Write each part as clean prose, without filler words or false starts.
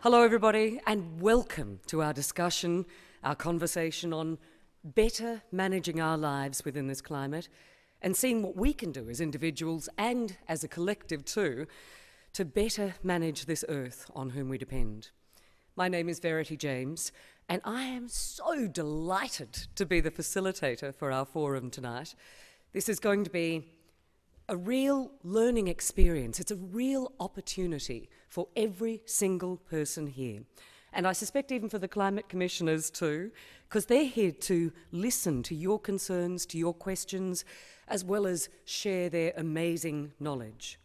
Hello everybody and welcome to our discussion, our conversation on better managing our lives within this climate and seeing what we can do as individuals and as a collective too to better manage this earth on whom we depend. My name is Verity James and I am so delighted to be the facilitator for our forum tonight. This is going to be a real learning experience. It's a real opportunity for every single person here. And I suspect even for the climate commissioners too, because they're here to listen to your concerns, to your questions, as well as share their amazing knowledge.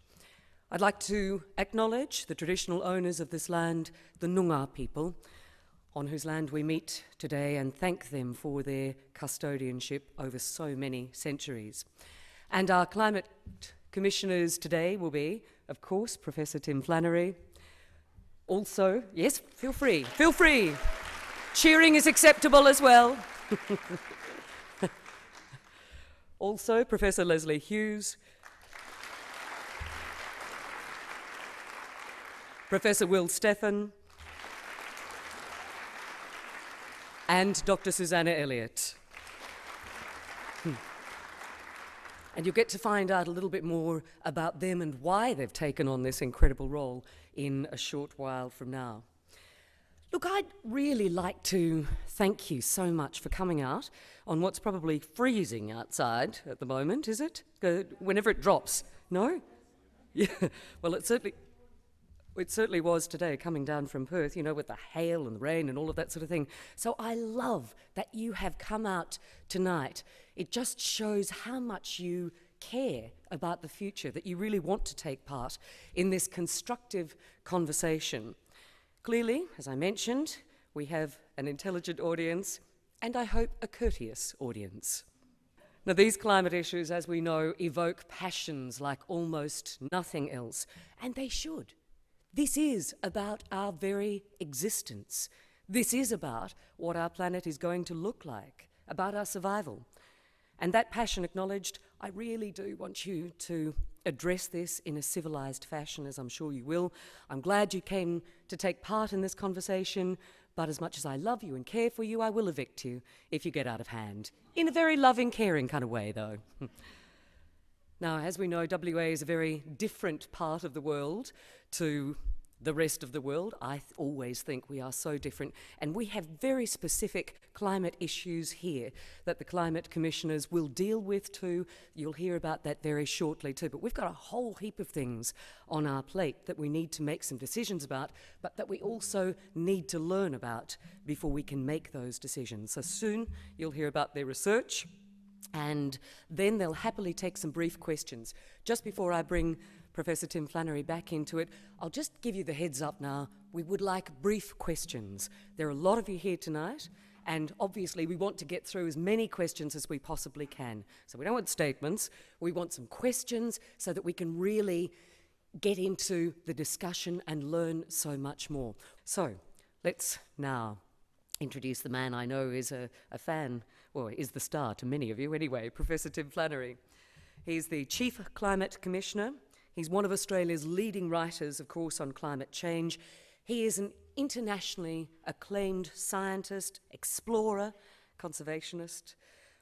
I'd like to acknowledge the traditional owners of this land, the Noongar people, on whose land we meet today, and thank them for their custodianship over so many centuries. And our climate commissioners today will be, of course, Professor Tim Flannery. Also, yes, feel free. Cheering is acceptable as well. Also, Professor Leslie Hughes. Professor Will Stephan. And Dr. Susanna Elliott. And you'll get to find out a little bit more about them and why they've taken on this incredible role in a short while from now. Look, I'd really like to thank you so much for coming out on what's probably freezing outside at the moment, is it? Whenever it drops. No? Yeah. Well, it certainly was today, coming down from Perth, you know, with the hail and the rain and all of that sort of thing. So I love that you have come out tonight. It just shows how much you care about the future, that you really want to take part in this constructive conversation. Clearly, as I mentioned, we have an intelligent audience and I hope a courteous audience. Now, these climate issues, as we know, evoke passions like almost nothing else, and they should. This is about our very existence. This is about what our planet is going to look like, about our survival. And that passion acknowledged, I really do want you to address this in a civilised fashion, as I'm sure you will. I'm glad you came to take part in this conversation, but as much as I love you and care for you, I will evict you if you get out of hand. In a very loving, caring kind of way, though. Now, as we know, WA is a very different part of the world to the rest of the world. I always think we are so different, and we have very specific climate issues here that the climate commissioners will deal with too. You'll hear about that very shortly too, but we've got a whole heap of things on our plate that we need to make some decisions about, but that we also need to learn about before we can make those decisions. So soon you'll hear about their research, and then they'll happily take some brief questions. Just before I bring Professor Tim Flannery back into it, I'll just give you the heads up now. We would like brief questions. There are a lot of you here tonight, and obviously we want to get through as many questions as we possibly can. So we don't want statements, we want some questions so that we can really get into the discussion and learn so much more. So let's now introduce the man I know is a fan, or is the star to many of you anyway, Professor Tim Flannery. He's the Chief Climate Commissioner. He's one of Australia's leading writers, of course, on climate change. He is an internationally acclaimed scientist, explorer, conservationist.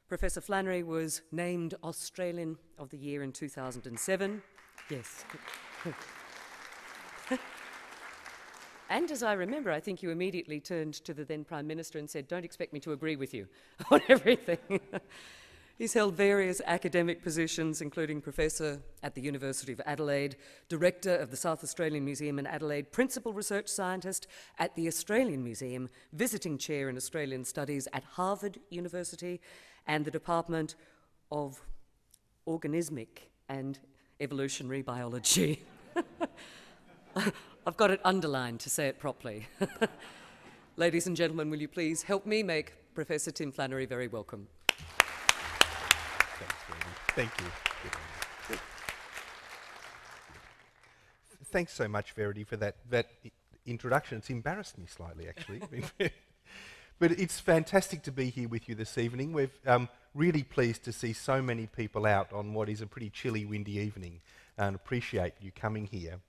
Professor Flannery was named Australian of the Year in 2007. Yes. And as I remember, I think you immediately turned to the then Prime Minister and said, "Don't expect me to agree with you on everything." He's held various academic positions, including Professor at the University of Adelaide, Director of the South Australian Museum in Adelaide, Principal Research Scientist at the Australian Museum, Visiting Chair in Australian Studies at Harvard University, and the Department of Organismic and Evolutionary Biology. I've got it underlined to say it properly. Ladies and gentlemen, will you please help me make Professor Tim Flannery very welcome. Thank you. Thanks so much, Verity, for that introduction. It's embarrassed me slightly, actually. But it's fantastic to be here with you this evening. We're really pleased to see so many people out on what is a pretty chilly, windy evening, and appreciate you coming here.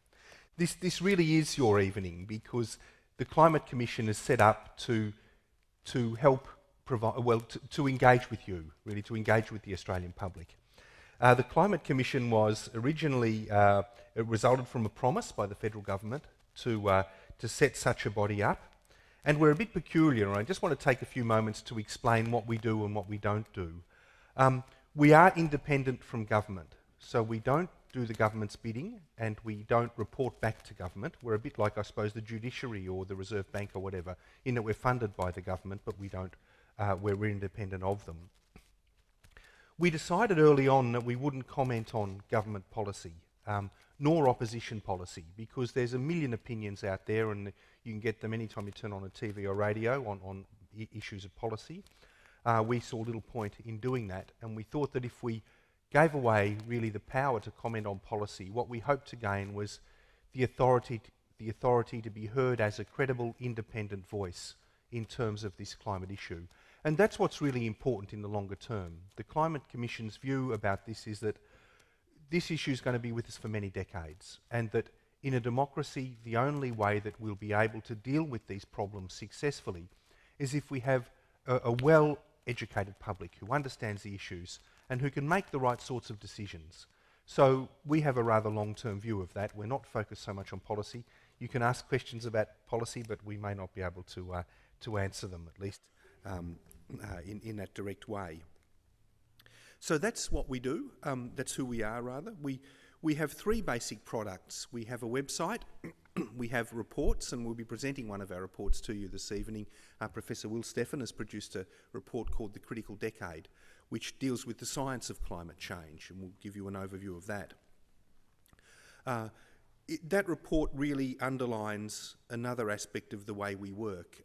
This really is your evening, because the Climate Commission is set up to help provide, well, to engage with you, really, to engage with the Australian public. The Climate Commission was originally, it resulted from a promise by the federal government to set such a body up. And we're a bit peculiar, and I just want to take a few moments to explain what we do and what we don't do. We are independent from government, so we don't do the government's bidding and we don't report back to government. We're a bit like, I suppose, the judiciary or the Reserve Bank or whatever, in that we're funded by the government, but we don't, we're independent of them. We decided early on that we wouldn't comment on government policy, nor opposition policy, because there's a million opinions out there and you can get them anytime you turn on a TV or radio on issues of policy. We saw little point in doing that, and we thought that if we gave away really the power to comment on policy, what we hoped to gain was the authority to be heard as a credible, independent voice in terms of this climate issue. And that's what's really important in the longer term. The Climate Commission's view about this is that this issue is going to be with us for many decades, and that in a democracy, the only way that we'll be able to deal with these problems successfully is if we have a well-educated public who understands the issues and who can make the right sorts of decisions. So we have a rather long-term view of that. We're not focused so much on policy. You can ask questions about policy, but we may not be able to answer them, at least in that direct way. So that's what we do. That's who we are, rather. We have three basic products. We have a website, we have reports, and we'll be presenting one of our reports to you this evening. Professor Will Stephan has produced a report called The Critical Decade, which deals with the science of climate change, and we'll give you an overview of that. That report really underlines another aspect of the way we work.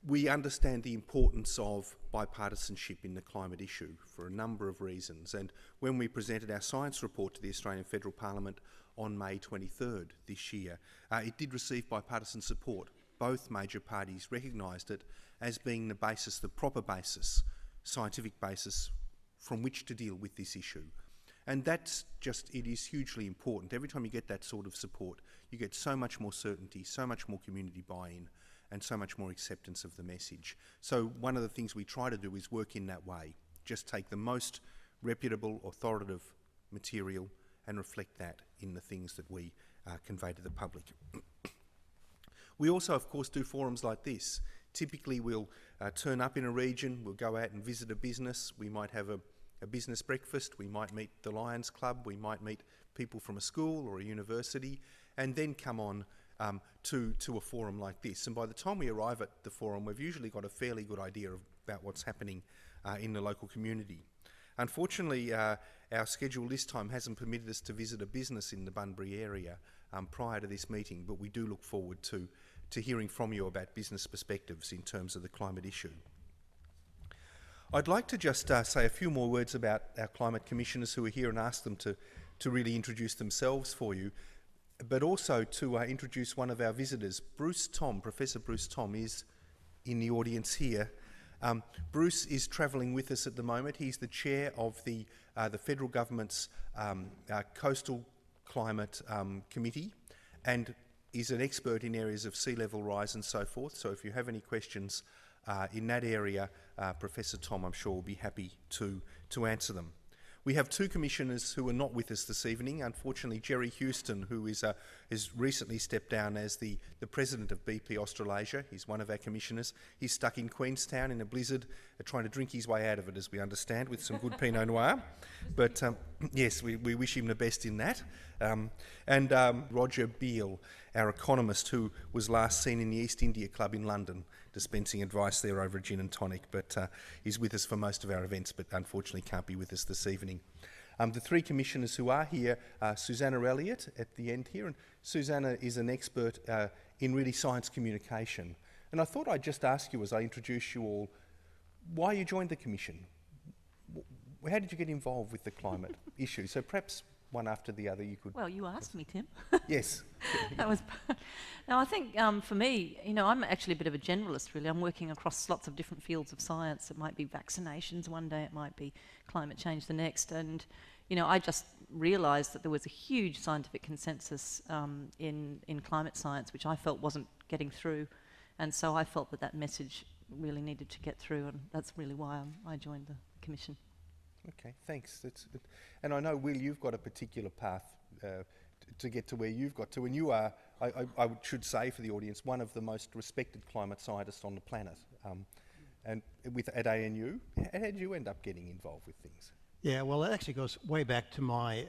We understand the importance of bipartisanship in the climate issue for a number of reasons, and when we presented our science report to the Australian Federal Parliament on May 23rd this year, it did receive bipartisan support. Both major parties recognised it as being the basis, the proper basis, scientific basis from which to deal with this issue. And that's just, it is hugely important. Every time you get that sort of support, you get so much more certainty, so much more community buy-in, and so much more acceptance of the message. So one of the things we try to do is work in that way. Just take the most reputable, authoritative material and reflect that in the things that we convey to the public. We also, of course, do forums like this. Typically, we'll turn up in a region, we'll go out and visit a business, we might have a business breakfast, we might meet the Lions Club, we might meet people from a school or a university, and then come on to a forum like this. And by the time we arrive at the forum, we've usually got a fairly good idea about what's happening in the local community. Unfortunately, our schedule this time hasn't permitted us to visit a business in the Bunbury area prior to this meeting, but we do look forward to hearing from you about business perspectives in terms of the climate issue. I'd like to just say a few more words about our climate commissioners who are here and ask them to really introduce themselves for you, but also to introduce one of our visitors. Bruce Thom, Professor Bruce Thom, is in the audience here. Bruce is travelling with us at the moment. He's the chair of the federal government's Coastal Climate Committee, and is an expert in areas of sea level rise and so forth. So if you have any questions in that area, Professor Thom, I'm sure, will be happy to answer them. We have two commissioners who are not with us this evening. Unfortunately, Jerry Houston, who has recently stepped down as the president of BP Australasia. He's one of our commissioners. He's stuck in Queenstown in a blizzard, trying to drink his way out of it, as we understand, with some good Pinot Noir. But yes, we wish him the best in that. And Roger Beale, our economist, who was last seen in the East India Club in London, dispensing advice there over a gin and tonic, but he's with us for most of our events, but unfortunately can't be with us this evening. The three commissioners who are here, Susanna Elliott at the end here, and Susanna is an expert in really science communication. And I thought I'd just ask you, as I introduce you all, why you joined the Commission. How did you get involved with the climate issue? So perhaps one after the other you could... Well, you asked me, Tim. Yes. That was... Now, I think for me, you know, I'm actually a bit of a generalist, really. I'm working across lots of different fields of science. It might be vaccinations one day, it might be climate change the next. And, I just realised that there was a huge scientific consensus in climate science, which I felt wasn't getting through. And so I felt that message really needed to get through, and that's really why I joined the Commission. Okay, thanks. That's good. And I know, Will, you've got a particular path to get to where you've got to, and you are, I should say for the audience, one of the most respected climate scientists on the planet. And at ANU, how did you end up getting involved with things? Yeah, well, it actually goes way back to my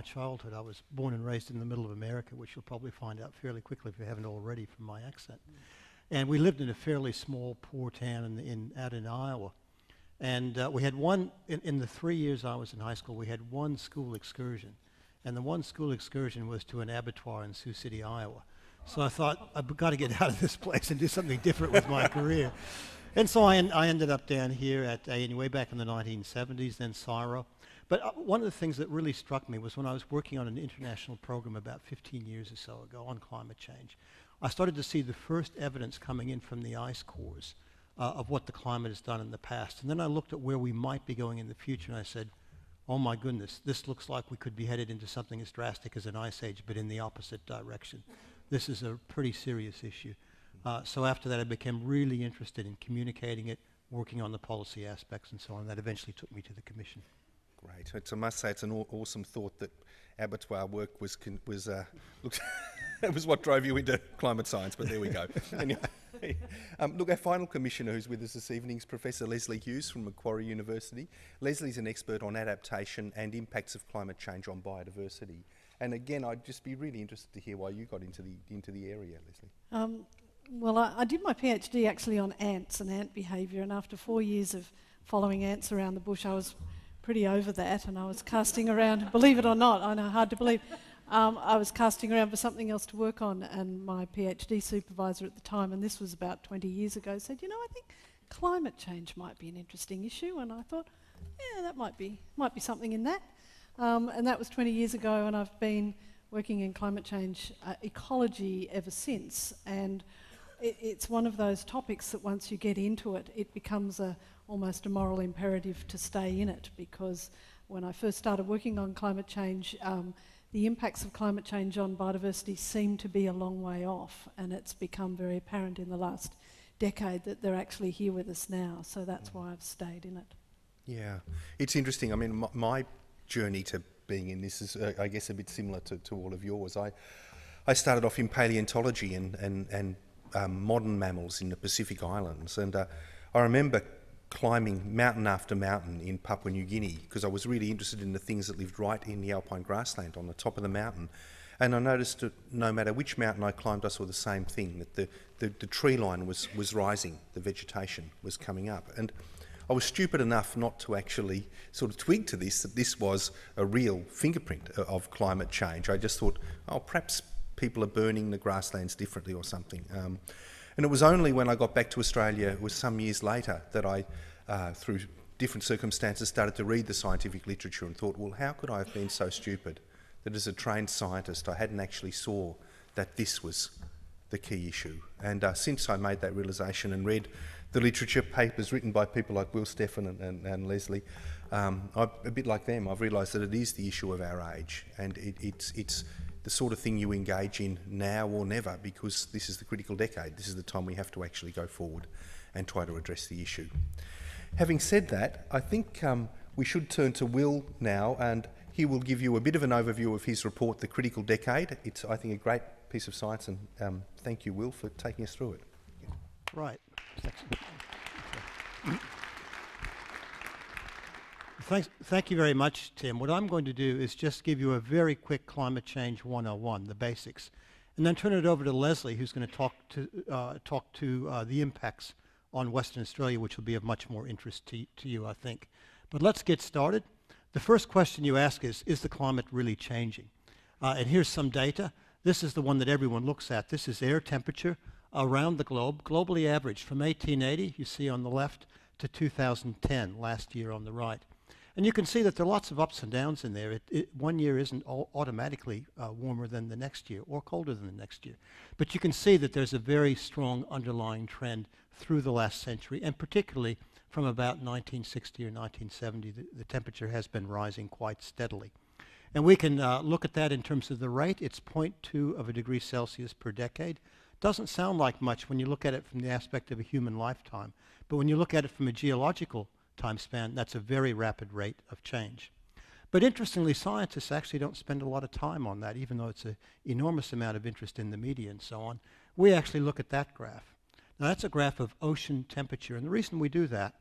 childhood. I was born and raised in the middle of America, which you'll probably find out fairly quickly if you haven't already from my accent. And we lived in a fairly small, poor town out in Iowa. And we had one, in the 3 years I was in high school, we had one school excursion. And the one school excursion was to an abattoir in Sioux City, Iowa. So I thought, I've got to get out of this place and do something different with my career. And so I ended up down here at ANU way back in the 1970s, then CSIRO. But one of the things that really struck me was when I was working on an international program about 15 years or so ago on climate change, I started to see the first evidence coming in from the ice cores of what the climate has done in the past. And then I looked at where we might be going in the future, and I said, oh my goodness, this looks like we could be headed into something as drastic as an ice age, but in the opposite direction. This is a pretty serious issue. So after that, I became really interested in communicating it, working on the policy aspects and so on. That eventually took me to the Commission. Great. I must say it's an awesome thought that abattoir work was that was what drove you into climate science, but there we go. Anyway, look, our final commissioner who's with us this evening is Professor Leslie Hughes from Macquarie University. Leslie's an expert on adaptation and impacts of climate change on biodiversity. And again, I'd just be really interested to hear why you got into the area, Leslie. Well, I did my PhD actually on ants and ant behaviour, and after 4 years of following ants around the bush, I was pretty over that, and I was casting around, believe it or not, I know, hard to believe, I was casting around for something else to work on, and my PhD supervisor at the time, and this was about 20 years ago, said, I think climate change might be an interesting issue, and I thought, yeah, that might be something in that. And that was 20 years ago, and I've been working in climate change ecology ever since, and it's one of those topics that once you get into it, it becomes almost a moral imperative to stay in it, because when I first started working on climate change, the impacts of climate change on biodiversity seem to be a long way off, and it's become very apparent in the last decade that they're actually here with us now, so that's why I've stayed in it. Yeah, it's interesting. I mean, my journey to being in this is, I guess, a bit similar to all of yours. I started off in paleontology and modern mammals in the Pacific Islands, and I remember climbing mountain after mountain in Papua New Guinea because I was really interested in the things that lived right in the alpine grassland on the top of the mountain. And I noticed that no matter which mountain I climbed, I saw the same thing, that the tree line was rising, the vegetation was coming up. And I was stupid enough not to actually sort of twig to this, that this was a real fingerprint of climate change. I just thought, oh, perhaps people are burning the grasslands differently or something. And it was only when I got back to Australia, it was some years later, that I, through different circumstances, started to read the scientific literature and thought, well, how could I have been so stupid that as a trained scientist I hadn't actually saw that this was the key issue? And since I made that realisation and read the literature, papers written by people like Will Stephan and Leslie, a bit like them, I've realised that it is the issue of our age, and it's the sort of thing you engage in now or never, because this is the critical decade. This is the time we have to actually go forward and try to address the issue. Having said that, I think we should turn to Will now, and he will give you a bit of an overview of his report, The Critical Decade. It's, I think, a great piece of science, and thank you, Will, for taking us through it. Right. Thank you very much, Tim. What I'm going to do is just give you a very quick climate change 101, the basics, and then turn it over to Leslie, who's going to talk to the impacts on Western Australia, which will be of much more interest to you, I think. But let's get started. The first question you ask is the climate really changing? And here's some data. This is the one that everyone looks at. This is air temperature around the globe, globally averaged from 1880, you see on the left, to 2010, last year on the right. And you can see that there are lots of ups and downs in there. One year isn't automatically warmer than the next year or colder than the next year. But you can see that there's a very strong underlying trend through the last century, and particularly from about 1960 or 1970, the temperature has been rising quite steadily. And we can look at that in terms of the rate. It's 0.2 of a degree Celsius per decade. Doesn't sound like much when you look at it from the aspect of a human lifetime. But when you look at it from a geological time span, that's a very rapid rate of change. But interestingly, scientists actually don't spend a lot of time on that, even though it's an enormous amount of interest in the media and so on. We actually look at that graph. Now that's a graph of ocean temperature. And the reason we do that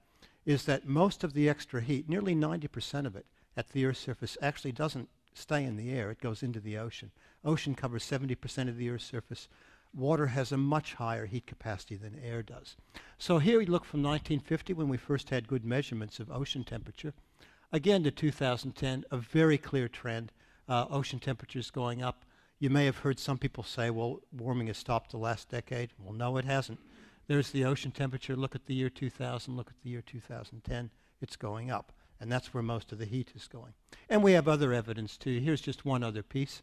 is that most of the extra heat, nearly 90% of it at the Earth's surface, actually doesn't stay in the air. It goes into the ocean. Ocean covers 70% of the Earth's surface. Water has a much higher heat capacity than air does. So here we look from 1950, when we first had good measurements of ocean temperature, again to 2010, a very clear trend. Ocean temperatures going up. You may have heard some people say, well, warming has stopped the last decade. Well, no, it hasn't. There's the ocean temperature. Look at the year 2000. Look at the year 2010. It's going up. And that's where most of the heat is going. And we have other evidence, too. Here's just one other piece.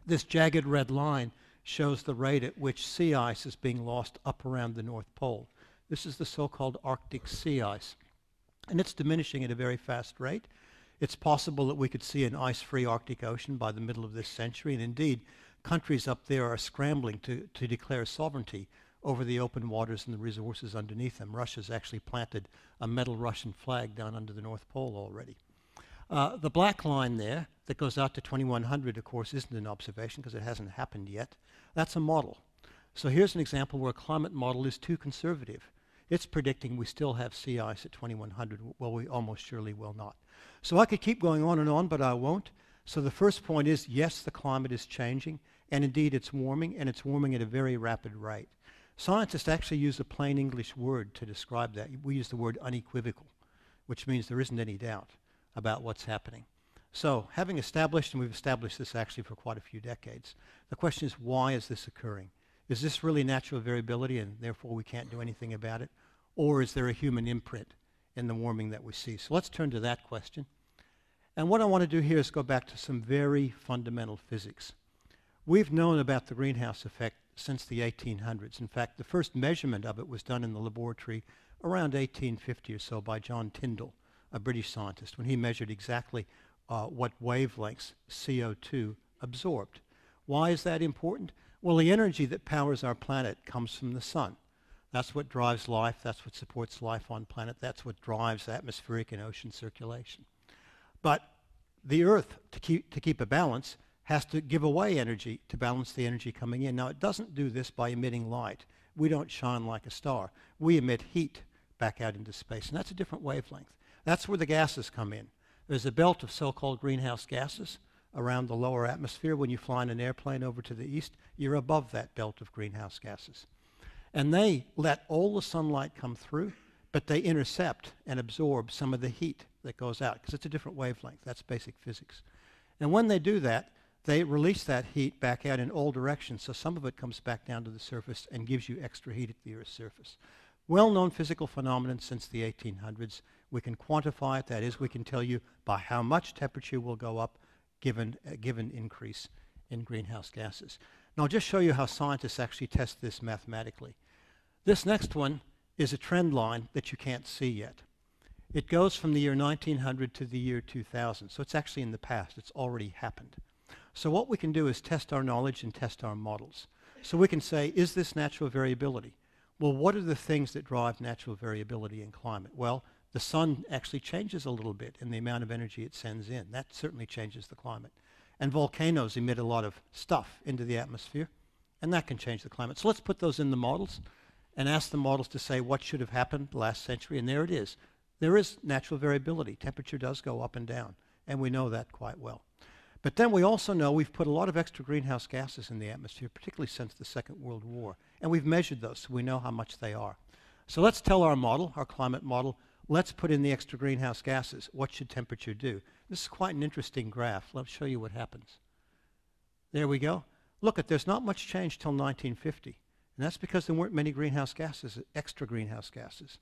This jagged red line shows the rate at which sea ice is being lost up around the North Pole. This is the so-called Arctic sea ice. And it's diminishing at a very fast rate. It's possible that we could see an ice-free Arctic Ocean by the middle of this century. And indeed, countries up there are scrambling to declare sovereignty over the open waters and the resources underneath them. Russia's actually planted a metal Russian flag down under the North Pole already. The black line there that goes out to 2100, of course, isn't an observation because it hasn't happened yet. That's a model. So here's an example where a climate model is too conservative. It's predicting we still have sea ice at 2100. Well, we almost surely will not. So I could keep going on, but I won't. So the first point is, yes, the climate is changing, and indeed it's warming, and it's warming at a very rapid rate. Scientists actually use a plain English word to describe that. We use the word unequivocal, which means there isn't any doubt about what's happening. So having established, and we've established this actually for quite a few decades, the question is, why is this occurring? Is this really natural variability and therefore we can't do anything about it? Or is there a human imprint in the warming that we see? So let's turn to that question. And what I want to do here is go back to some very fundamental physics. We've known about the greenhouse effect since the 1800s. In fact, the first measurement of it was done in the laboratory around 1850 or so by John Tyndall, a British scientist, when he measured exactly what wavelengths CO2 absorbed. Why is that important? Well, the energy that powers our planet comes from the sun. That's what drives life. That's what supports life on planet. That's what drives atmospheric and ocean circulation. But the Earth, to keep a balance, has to give away energy to balance the energy coming in. Now, it doesn't do this by emitting light. We don't shine like a star. We emit heat back out into space, and that's a different wavelength. That's where the gases come in. There's a belt of so-called greenhouse gases around the lower atmosphere. When you fly in an airplane over to the east, you're above that belt of greenhouse gases. And they let all the sunlight come through, but they intercept and absorb some of the heat that goes out, because it's a different wavelength. That's basic physics. And when they do that, they release that heat back out in all directions, so some of it comes back down to the surface and gives you extra heat at the Earth's surface. Well-known physical phenomenon since the 1800s. We can quantify it. That is, we can tell you by how much temperature will go up given a given increase in greenhouse gases. Now, I'll just show you how scientists actually test this mathematically. This next one is a trend line that you can't see yet. It goes from the year 1900 to the year 2000, so it's actually in the past. It's already happened. So what we can do is test our knowledge and test our models. So we can say, is this natural variability? Well, what are the things that drive natural variability in climate? Well, the sun actually changes a little bit in the amount of energy it sends in. That certainly changes the climate. And volcanoes emit a lot of stuff into the atmosphere, and that can change the climate. So let's put those in the models and ask the models to say what should have happened last century, and there it is. There is natural variability. Temperature does go up and down, and we know that quite well. But then we also know we've put a lot of extra greenhouse gases in the atmosphere, particularly since the Second World War. And we've measured those, so we know how much they are. So let's tell our model, our climate model, let's put in the extra greenhouse gases. What should temperature do? This is quite an interesting graph. Let's show you what happens. There we go. Look, there's not much change till 1950. And that's because there weren't many greenhouse gases, extra greenhouse gases,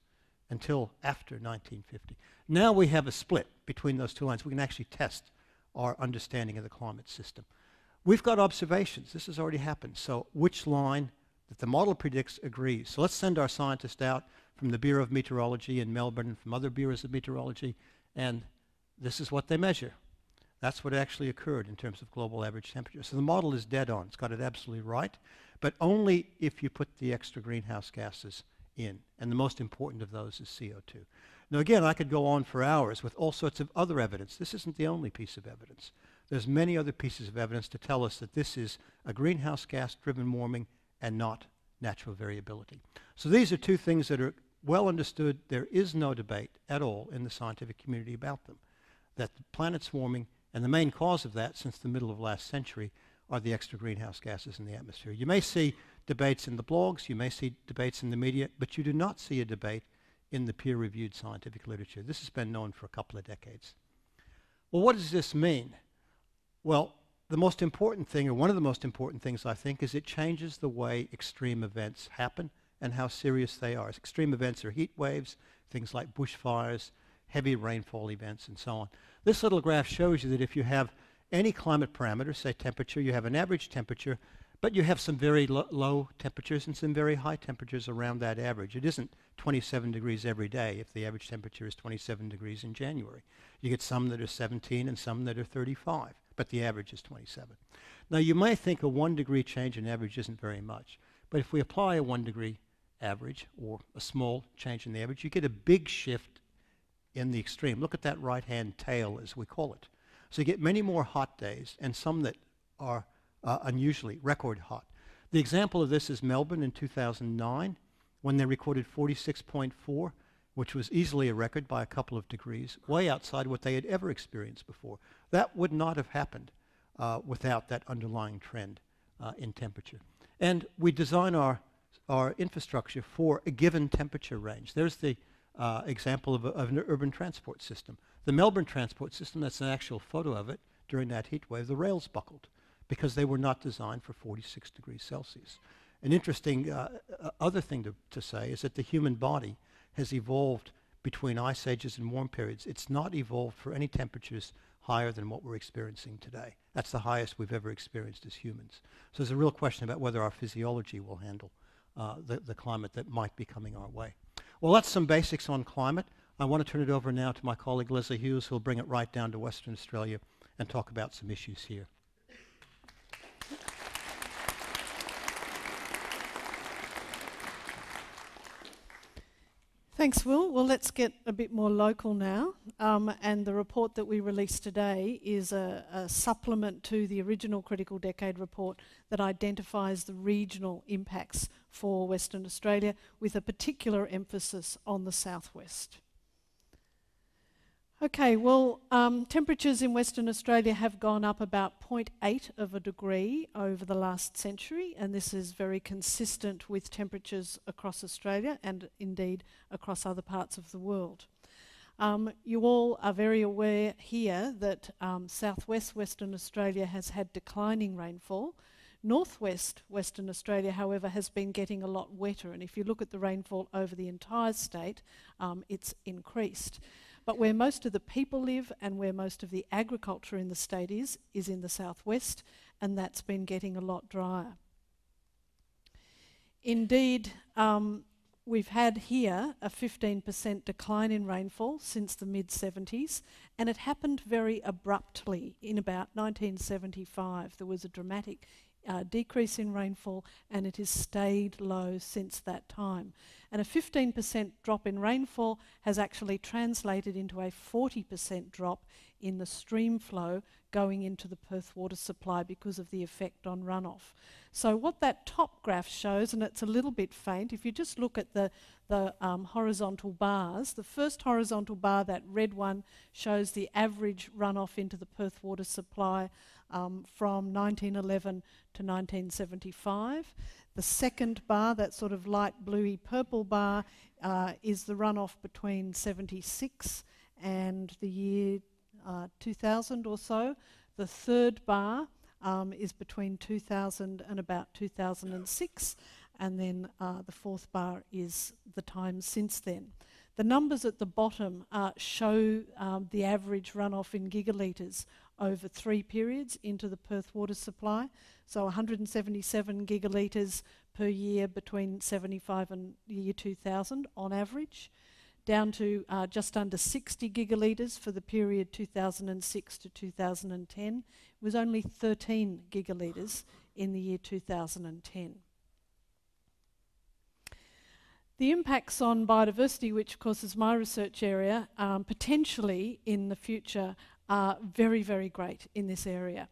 until after 1950. Now we have a split between those two lines. We can actually test our understanding of the climate system. We've got observations. This has already happened. So which line that the model predicts agrees? So let's send our scientist out, from the Bureau of Meteorology in Melbourne and from other bureaus of meteorology, and this is what they measure. That's what actually occurred in terms of global average temperature. So the model is dead on. It's got it absolutely right, but only if you put the extra greenhouse gases in, and the most important of those is CO2. Now again, I could go on for hours with all sorts of other evidence. This isn't the only piece of evidence. There's many other pieces of evidence to tell us that this is a greenhouse gas-driven warming and not natural variability. So these are two things that are well understood. There is no debate at all in the scientific community about them, that the planet's warming, and the main cause of that since the middle of last century are the extra greenhouse gases in the atmosphere. You may see debates in the blogs, you may see debates in the media, but you do not see a debate in the peer-reviewed scientific literature. This has been known for a couple of decades. Well, what does this mean? Well, the most important thing, or one of the most important things, I think, is it changes the way extreme events happen and how serious they are. Extreme events are heat waves, things like bushfires, heavy rainfall events, and so on. This little graph shows you that if you have any climate parameter, say temperature, you have an average temperature, but you have some very low temperatures and some very high temperatures around that average. It isn't 27 degrees every day if the average temperature is 27 degrees in January. You get some that are 17 and some that are 35, but the average is 27. Now you might think a 1 degree change in average isn't very much, but if we apply a 1 degree average or a small change in the average, you get a big shift in the extreme. Look at that right-hand tail, as we call it. So you get many more hot days and some that are unusually record hot. The example of this is Melbourne in 2009, when they recorded 46.4, which was easily a record by a couple of degrees, way outside what they had ever experienced before. That would not have happened without that underlying trend in temperature. And we design our infrastructure for a given temperature range. There's the example of an urban transport system. The Melbourne transport system, that's an actual photo of it during that heat wave, the rails buckled because they were not designed for 46 degrees Celsius. An interesting other thing to say is that the human body has evolved between ice ages and warm periods. It's not evolved for any temperatures higher than what we're experiencing today. That's the highest we've ever experienced as humans. So there's a real question about whether our physiology will handle the climate that might be coming our way. Well, that's some basics on climate. I want to turn it over now to my colleague Leslie Hughes, who will bring it right down to Western Australia and talk about some issues here. Thanks, Will. Well, let's get a bit more local now. And the report that we released today is a supplement to the original Critical Decade report that identifies the regional impacts for Western Australia, with a particular emphasis on the southwest. Okay, well, temperatures in Western Australia have gone up about 0.8 of a degree over the last century, and this is very consistent with temperatures across Australia and indeed across other parts of the world. You all are very aware here that southwest Western Australia has had declining rainfall. Northwest Western Australia, however, has been getting a lot wetter, and if you look at the rainfall over the entire state, it's increased. But where most of the people live and where most of the agriculture in the state is in the southwest, and that's been getting a lot drier. Indeed, we've had here a 15% decline in rainfall since the mid-70s, and it happened very abruptly in about 1975. There was a dramatic decrease in rainfall, and it has stayed low since that time. And a 15% drop in rainfall has actually translated into a 40% drop in the stream flow going into the Perth water supply because of the effect on runoff. So what that top graph shows, and it's a little bit faint, if you just look at the horizontal bars, the first horizontal bar, that red one, shows the average runoff into the Perth water supply from 1911 to 1975. The second bar, that sort of light bluey purple bar, is the runoff between 76 and the year 2000 or so. The third bar is between 2000 and about 2006, and then the fourth bar is the time since then. The numbers at the bottom show the average runoff in gigalitres over 3 periods into the Perth water supply. So 177 gigalitres per year between 75 and the year 2000 on average, down to just under 60 gigalitres for the period 2006 to 2010. It was only 13 gigalitres in the year 2010. The impacts on biodiversity, which of course is my research area, potentially in the future are very, very great in this area.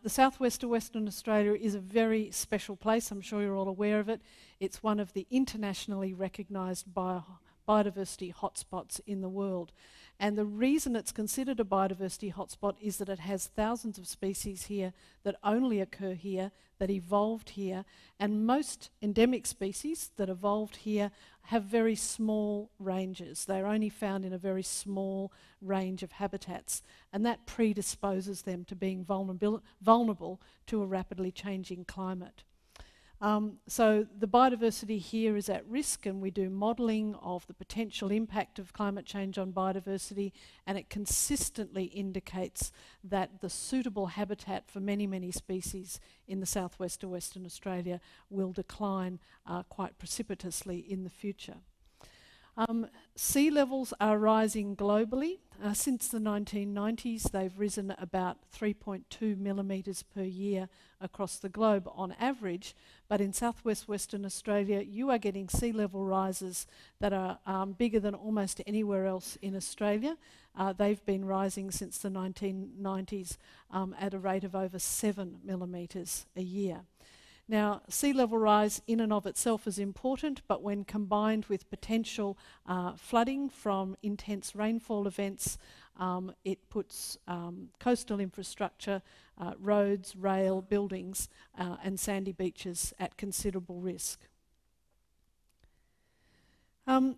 The southwest of Western Australia is a very special place. I'm sure you're all aware of it. It's one of the internationally recognised biodiversity hotspots in the world. And the reason it's considered a biodiversity hotspot is that it has thousands of species here that only occur here, that evolved here, and most endemic species that evolved here have very small ranges. They're only found in a very small range of habitats, and that predisposes them to being vulnerable to a rapidly changing climate. So the biodiversity here is at risk, and we do modelling of the potential impact of climate change on biodiversity, and it consistently indicates that the suitable habitat for many, many species in the southwest of Western Australia will decline quite precipitously in the future. Sea levels are rising globally. Since the 1990s, they've risen about 3.2 millimetres per year across the globe on average, but in southwest Western Australia, you are getting sea level rises that are bigger than almost anywhere else in Australia. They've been rising since the 1990s at a rate of over 7 millimetres a year. Now, sea level rise in and of itself is important, but when combined with potential flooding from intense rainfall events, it puts coastal infrastructure, roads, rail, buildings, and sandy beaches at considerable risk. I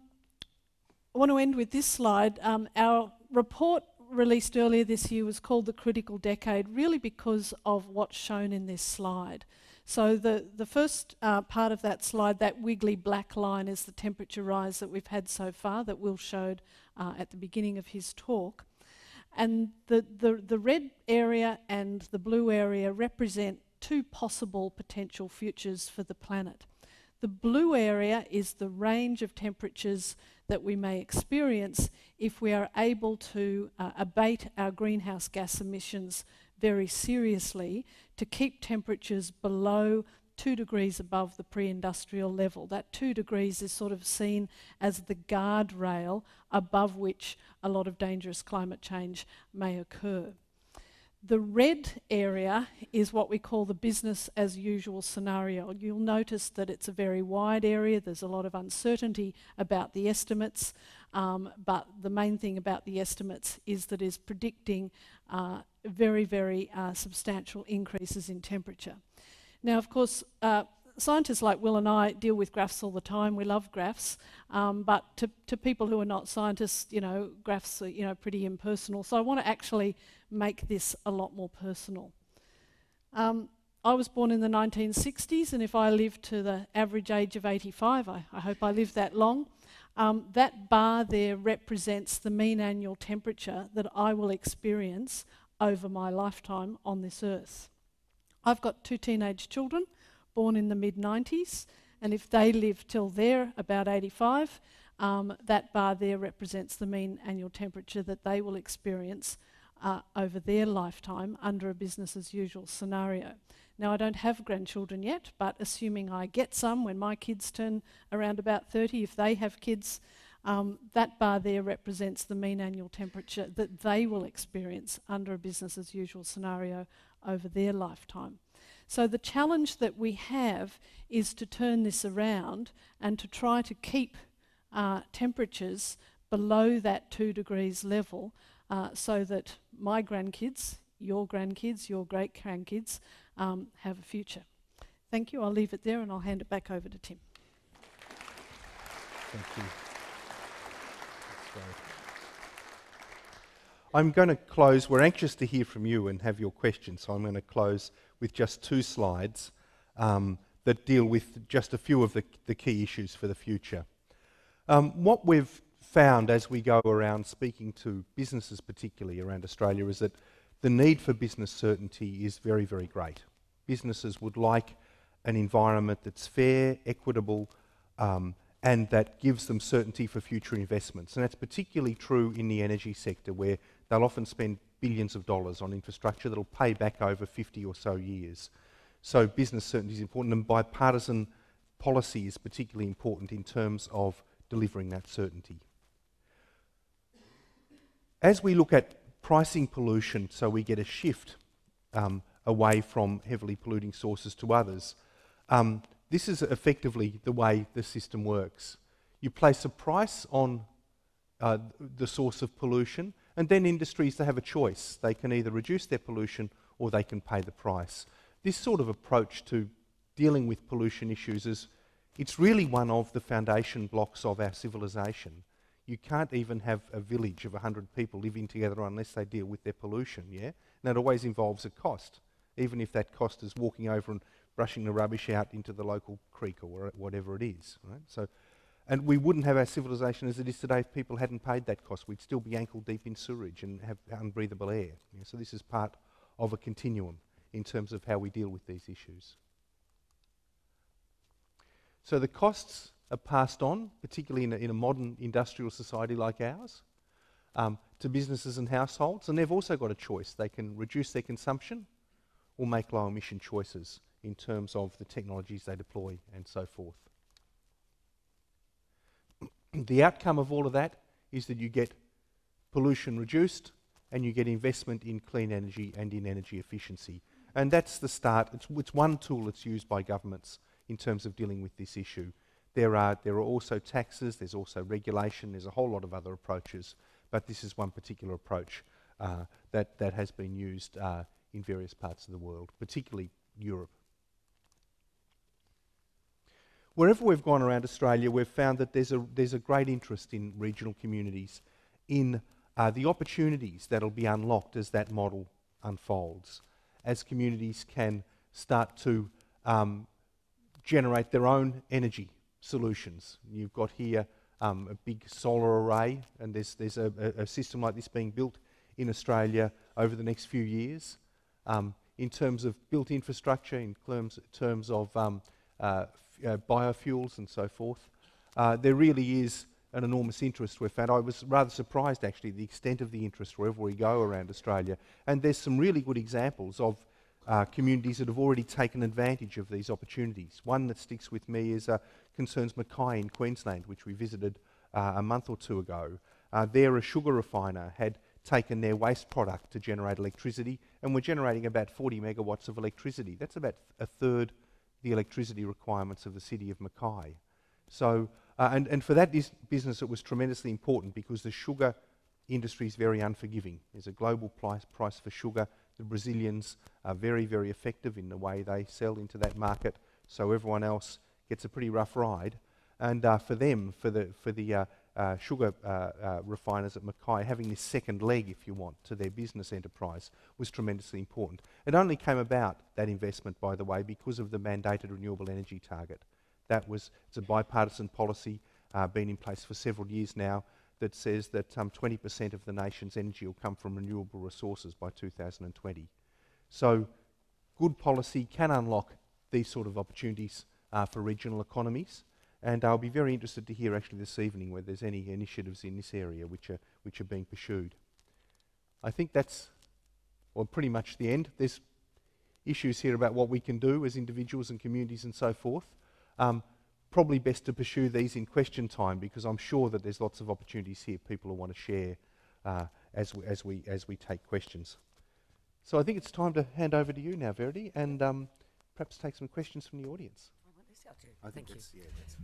want to end with this slide. Our report released earlier this year was called The Critical Decade, really because of what's shown in this slide. So the first part of that slide, that wiggly black line, is the temperature rise that we've had so far that Will showed at the beginning of his talk. And the red area and the blue area represent two possible potential futures for the planet. The blue area is the range of temperatures that we may experience if we are able to abate our greenhouse gas emissions very seriously to keep temperatures below 2 degrees above the pre-industrial level. That 2 degrees is sort of seen as the guardrail above which a lot of dangerous climate change may occur. The red area is what we call the business as usual scenario. You'll notice that it's a very wide area. There's a lot of uncertainty about the estimates, but the main thing about the estimates is that it's predicting very, very substantial increases in temperature. Now, of course, scientists like Will and I deal with graphs all the time. We love graphs, but to people who are not scientists, graphs are, pretty impersonal. So I want to actually make this a lot more personal. I was born in the 1960s, and if I live to the average age of 85, I hope I live that long, that bar there represents the mean annual temperature that I will experience over my lifetime on this earth. I've got 2 teenage children born in the mid-90s, and if they live till they're about 85, that bar there represents the mean annual temperature that they will experience over their lifetime under a business as usual scenario. Now, I don't have grandchildren yet, but assuming I get some when my kids turn around about 30, if they have kids, that bar there represents the mean annual temperature that they will experience under a business as usual scenario over their lifetime. So the challenge that we have is to turn this around and to try to keep temperatures below that 2 degrees level so that my grandkids, your great-grandkids have a future. Thank you. I'll leave it there and I'll hand it back over to Tim. Thank you. That's great. I'm going to close. We're anxious to hear from you and have your questions, so I'm going to close with just 2 slides that deal with just a few of the key issues for the future. What we've found as we go around speaking to businesses, particularly around Australia, is that the need for business certainty is very, very great. Businesses would like an environment that's fair, equitable, and that gives them certainty for future investments. And that's particularly true in the energy sector, where they'll often spend billions of dollars on infrastructure that'll pay back over 50 or so years. So business certainty is important, and bipartisan policy is particularly important in terms of delivering that certainty. As we look at pricing pollution, so we get a shift away from heavily polluting sources to others, this is effectively the way the system works. You place a price on the source of pollution, and then industries, they have a choice. They can either reduce their pollution or they can pay the price. This sort of approach to dealing with pollution issues it's really one of the foundation blocks of our civilization. You can't even have a village of 100 people living together unless they deal with their pollution, yeah? And that always involves a cost, even if that cost is walking over and brushing the rubbish out into the local creek or whatever it is, right? So, and we wouldn't have our civilization as it is today if people hadn't paid that cost. We'd still be ankle deep in sewage and have unbreathable air. Yeah? So this is part of a continuum in terms of how we deal with these issues. So the costs are passed on, particularly in a modern industrial society like ours, to businesses and households, and they've also got a choice. They can reduce their consumption or make low emission choices in terms of the technologies they deploy and so forth. The outcome of all of that is that you get pollution reduced and you get investment in clean energy and in energy efficiency. And that's the start. It's one tool that's used by governments in terms of dealing with this issue. There are also taxes, there's also regulation, there's a whole lot of other approaches, but this is one particular approach that has been used in various parts of the world, particularly Europe. Wherever we've gone around Australia, we've found that there's a great interest in regional communities in the opportunities that'll be unlocked as that model unfolds, as communities can start to generate their own energy solutions. You've got here a big solar array, and there's a system like this being built in Australia over the next few years. In terms of built infrastructure, in terms of biofuels and so forth, there really is an enormous interest we've found. I was rather surprised actually the extent of the interest wherever we go around Australia, and there's some really good examples of communities that have already taken advantage of these opportunities. One that sticks with me is concerns Mackay in Queensland, which we visited a month or two ago. There a sugar refiner had taken their waste product to generate electricity, and we're generating about 40 megawatts of electricity. That's about a third the electricity requirements of the city of Mackay. So, and for that business it was tremendously important because the sugar industry is very unforgiving. There's a global price for sugar. The Brazilians are very, very effective in the way they sell into that market, so everyone else gets a pretty rough ride. And for them, for the sugar refiners at Mackay, having this second leg, if you want, to their business enterprise was tremendously important. It only came about, that investment, by the way, because of the mandated renewable energy target. It's a bipartisan policy, been in place for several years now, that says that 20% of the nation's energy will come from renewable resources by 2020. So good policy can unlock these sort of opportunities for regional economies, and I'll be very interested to hear actually this evening whether there's any initiatives in this area which are being pursued. I think that's pretty much the end. There's issues here about what we can do as individuals and communities and so forth. Probably best to pursue these in question time, because I'm sure that there's lots of opportunities here people will want to share as we take questions. So I think it's time to hand over to you now, Verity, and perhaps take some questions from the audience.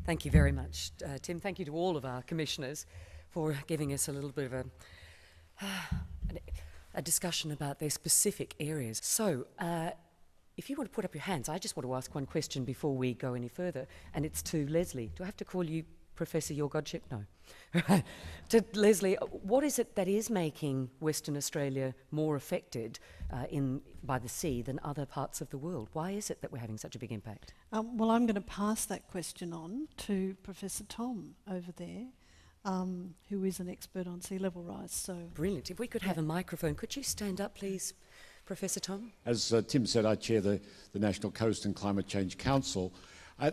Thank you very much, Tim. Thank you to all of our commissioners for giving us a little bit of a discussion about their specific areas. So, if you want to put up your hands, I just want to ask one question before we go any further, and it's to Leslie. Do I have to call you Professor Your Godship? No. To Leslie, what is it that is making Western Australia more affected by the sea than other parts of the world? Why is it that we're having such a big impact? Well, I'm going to pass that question on to Professor Tom over there, who is an expert on sea level rise. So brilliant. If we could have a microphone, could you stand up, please, Professor Tom? As Tim said, I chair the National Coast and Climate Change Council.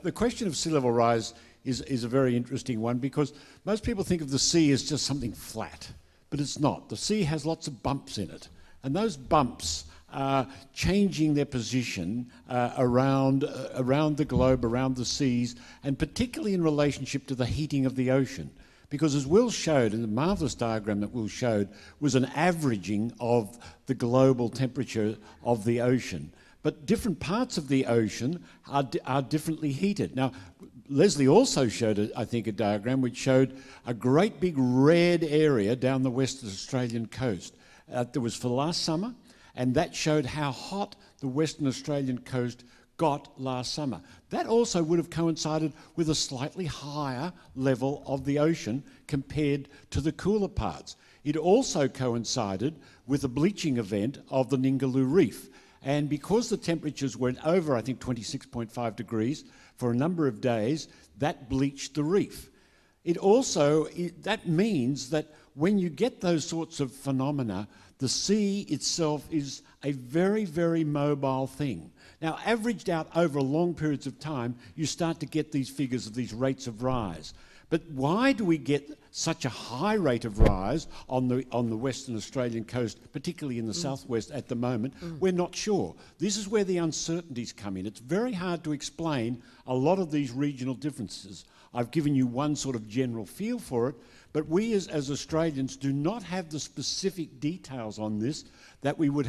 The question of sea level rise is a very interesting one, because most people think of the sea as just something flat, but it's not. The sea has lots of bumps in it, and those bumps are changing their position around the globe, around the seas, and particularly in relationship to the heating of the ocean. Because as Will showed, in the marvellous diagram that Will showed, was an averaging of the global temperature of the ocean. But different parts of the ocean are differently heated. Now, Leslie also showed, I think, a diagram which showed a great big red area down the Western Australian coast. That was for last summer, and that showed how hot the Western Australian coast got last summer. That also would have coincided with a slightly higher level of the ocean compared to the cooler parts. It also coincided with a bleaching event of the Ningaloo Reef. And because the temperatures went over, I think, 26.5 degrees for a number of days, that bleached the reef. That means that when you get those sorts of phenomena, the sea itself is a very, very mobile thing. Now, averaged out over long periods of time, you start to get these figures of these rates of rise. But why do we get such a high rate of rise on the Western Australian coast, particularly in the southwest at the moment? We're not sure. This is where the uncertainties come in. It's very hard to explain a lot of these regional differences. I've given you one sort of general feel for it, but we as Australians do not have the specific details on this that we would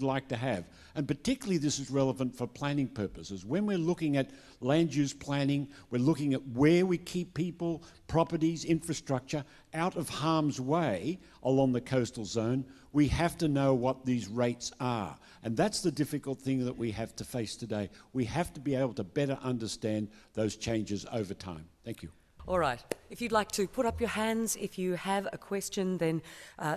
like to have. And particularly this is relevant for planning purposes. When we're looking at land use planning, we're looking at where we keep people, properties, infrastructure out of harm's way along the coastal zone. We have to know what these rates are. And that's the difficult thing that we have to face today. We have to be able to better understand those changes over time. Thank you. All right. If you'd like to put up your hands, if you have a question, then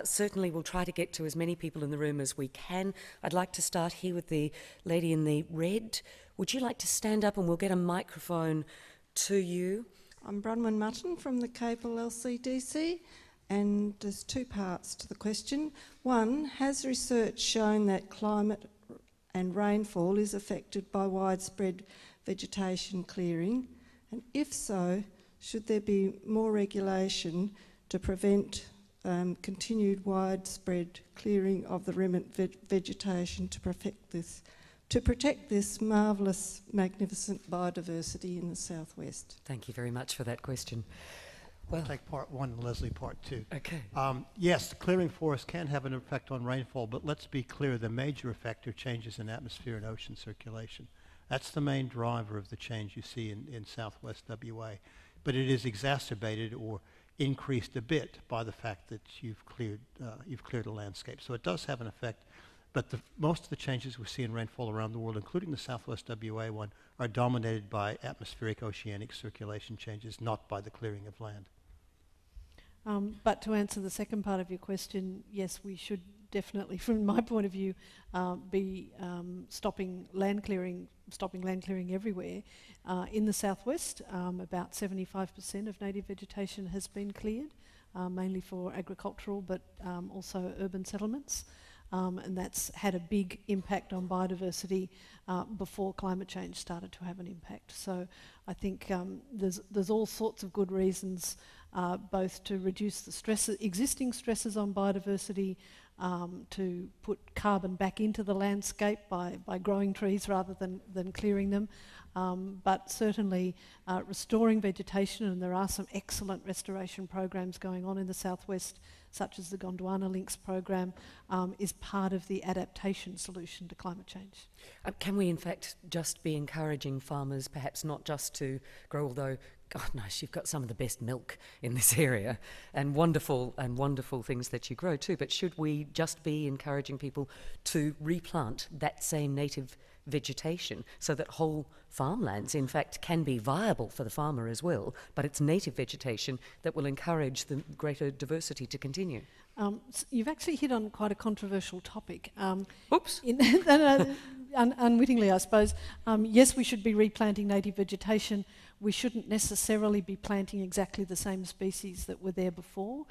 certainly we'll try to get to as many people in the room as we can. I'd like to start here with the lady in the red. Would you like to stand up and we'll get a microphone to you? I'm Bronwyn Mutton from the Cable LCDC, and there's two parts to the question. One, has research shown that climate and rainfall is affected by widespread vegetation clearing? And if so, should there be more regulation to prevent continued widespread clearing of the remnant vegetation to protect this marvellous, magnificent biodiversity in the southwest? Thank you very much for that question. Well, I'll take part one and Leslie part two. okay. Yes, clearing forests can have an effect on rainfall, but let's be clear, the major effect are changes in atmosphere and ocean circulation. That's the main driver of the change you see in southwest WA. But it is exacerbated or increased a bit by the fact that you've cleared a landscape. So it does have an effect, but most of the changes we see in rainfall around the world, including the southwest WA one, are dominated by atmospheric oceanic circulation changes, not by the clearing of land. But to answer the second part of your question, yes, we should definitely, from my point of view, be stopping land clearing everywhere. In the southwest, about 75% of native vegetation has been cleared, mainly for agricultural but also urban settlements. And that's had a big impact on biodiversity before climate change started to have an impact. So I think there's all sorts of good reasons both to reduce the existing stresses on biodiversity, to put carbon back into the landscape by growing trees rather than clearing them, but certainly restoring vegetation, and there are some excellent restoration programs going on in the southwest, such as the Gondwana Links program, is part of the adaptation solution to climate change. Can we in fact just be encouraging farmers perhaps not just to grow, although God knows you've got some of the best milk in this area and wonderful things that you grow too, but should we just be encouraging people to replant that same native vegetation so that whole farmlands in fact can be viable for the farmer as well, but it's native vegetation that will encourage the greater diversity to continue? You've actually hit on quite a controversial topic. Oops. Unwittingly, I suppose. Yes, we should be replanting native vegetation. we shouldn't necessarily be planting exactly the same species that were there before,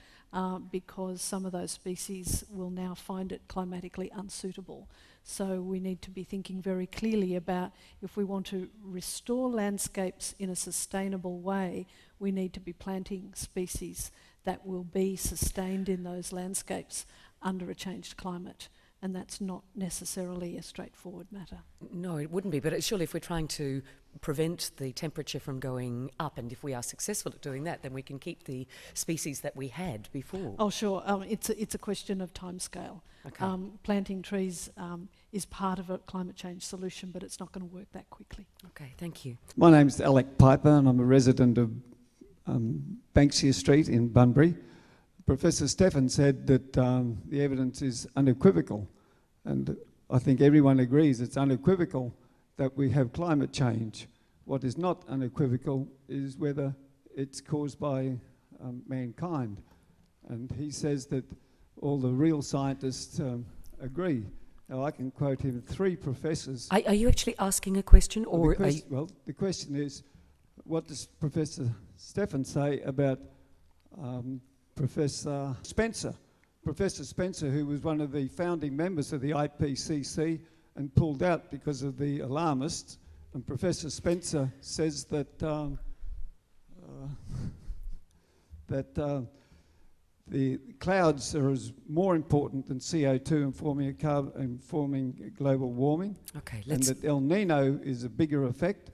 because some of those species will now find it climatically unsuitable. So we need to be thinking very clearly about, if we want to restore landscapes in a sustainable way, we need to be planting species that will be sustained in those landscapes under a changed climate. And that's not necessarily a straightforward matter. No, it wouldn't be, but surely if we're trying to prevent the temperature from going up, and if we are successful at doing that, then we can keep the species that we had before. Oh, sure. It's a question of timescale. Okay. Planting trees is part of a climate change solution, but it's not going to work that quickly. Okay, thank you. My name's Alec Piper, and I'm a resident of Banksia Street in Bunbury. Professor Stephan said that the evidence is unequivocal, and I think everyone agrees it's unequivocal that we have climate change. What is not unequivocal is whether it's caused by mankind, and he says that all the real scientists agree. Now I can quote him 3 professors. Are you actually asking a question, or well, the question is, what does Professor Stephan say about Professor Spencer? Professor Spencer, who was one of the founding members of the IPCC and pulled out because of the alarmists, and Professor Spencer says that the clouds are more important than CO2 in forming global warming. Okay, and that El Nino is a bigger effect.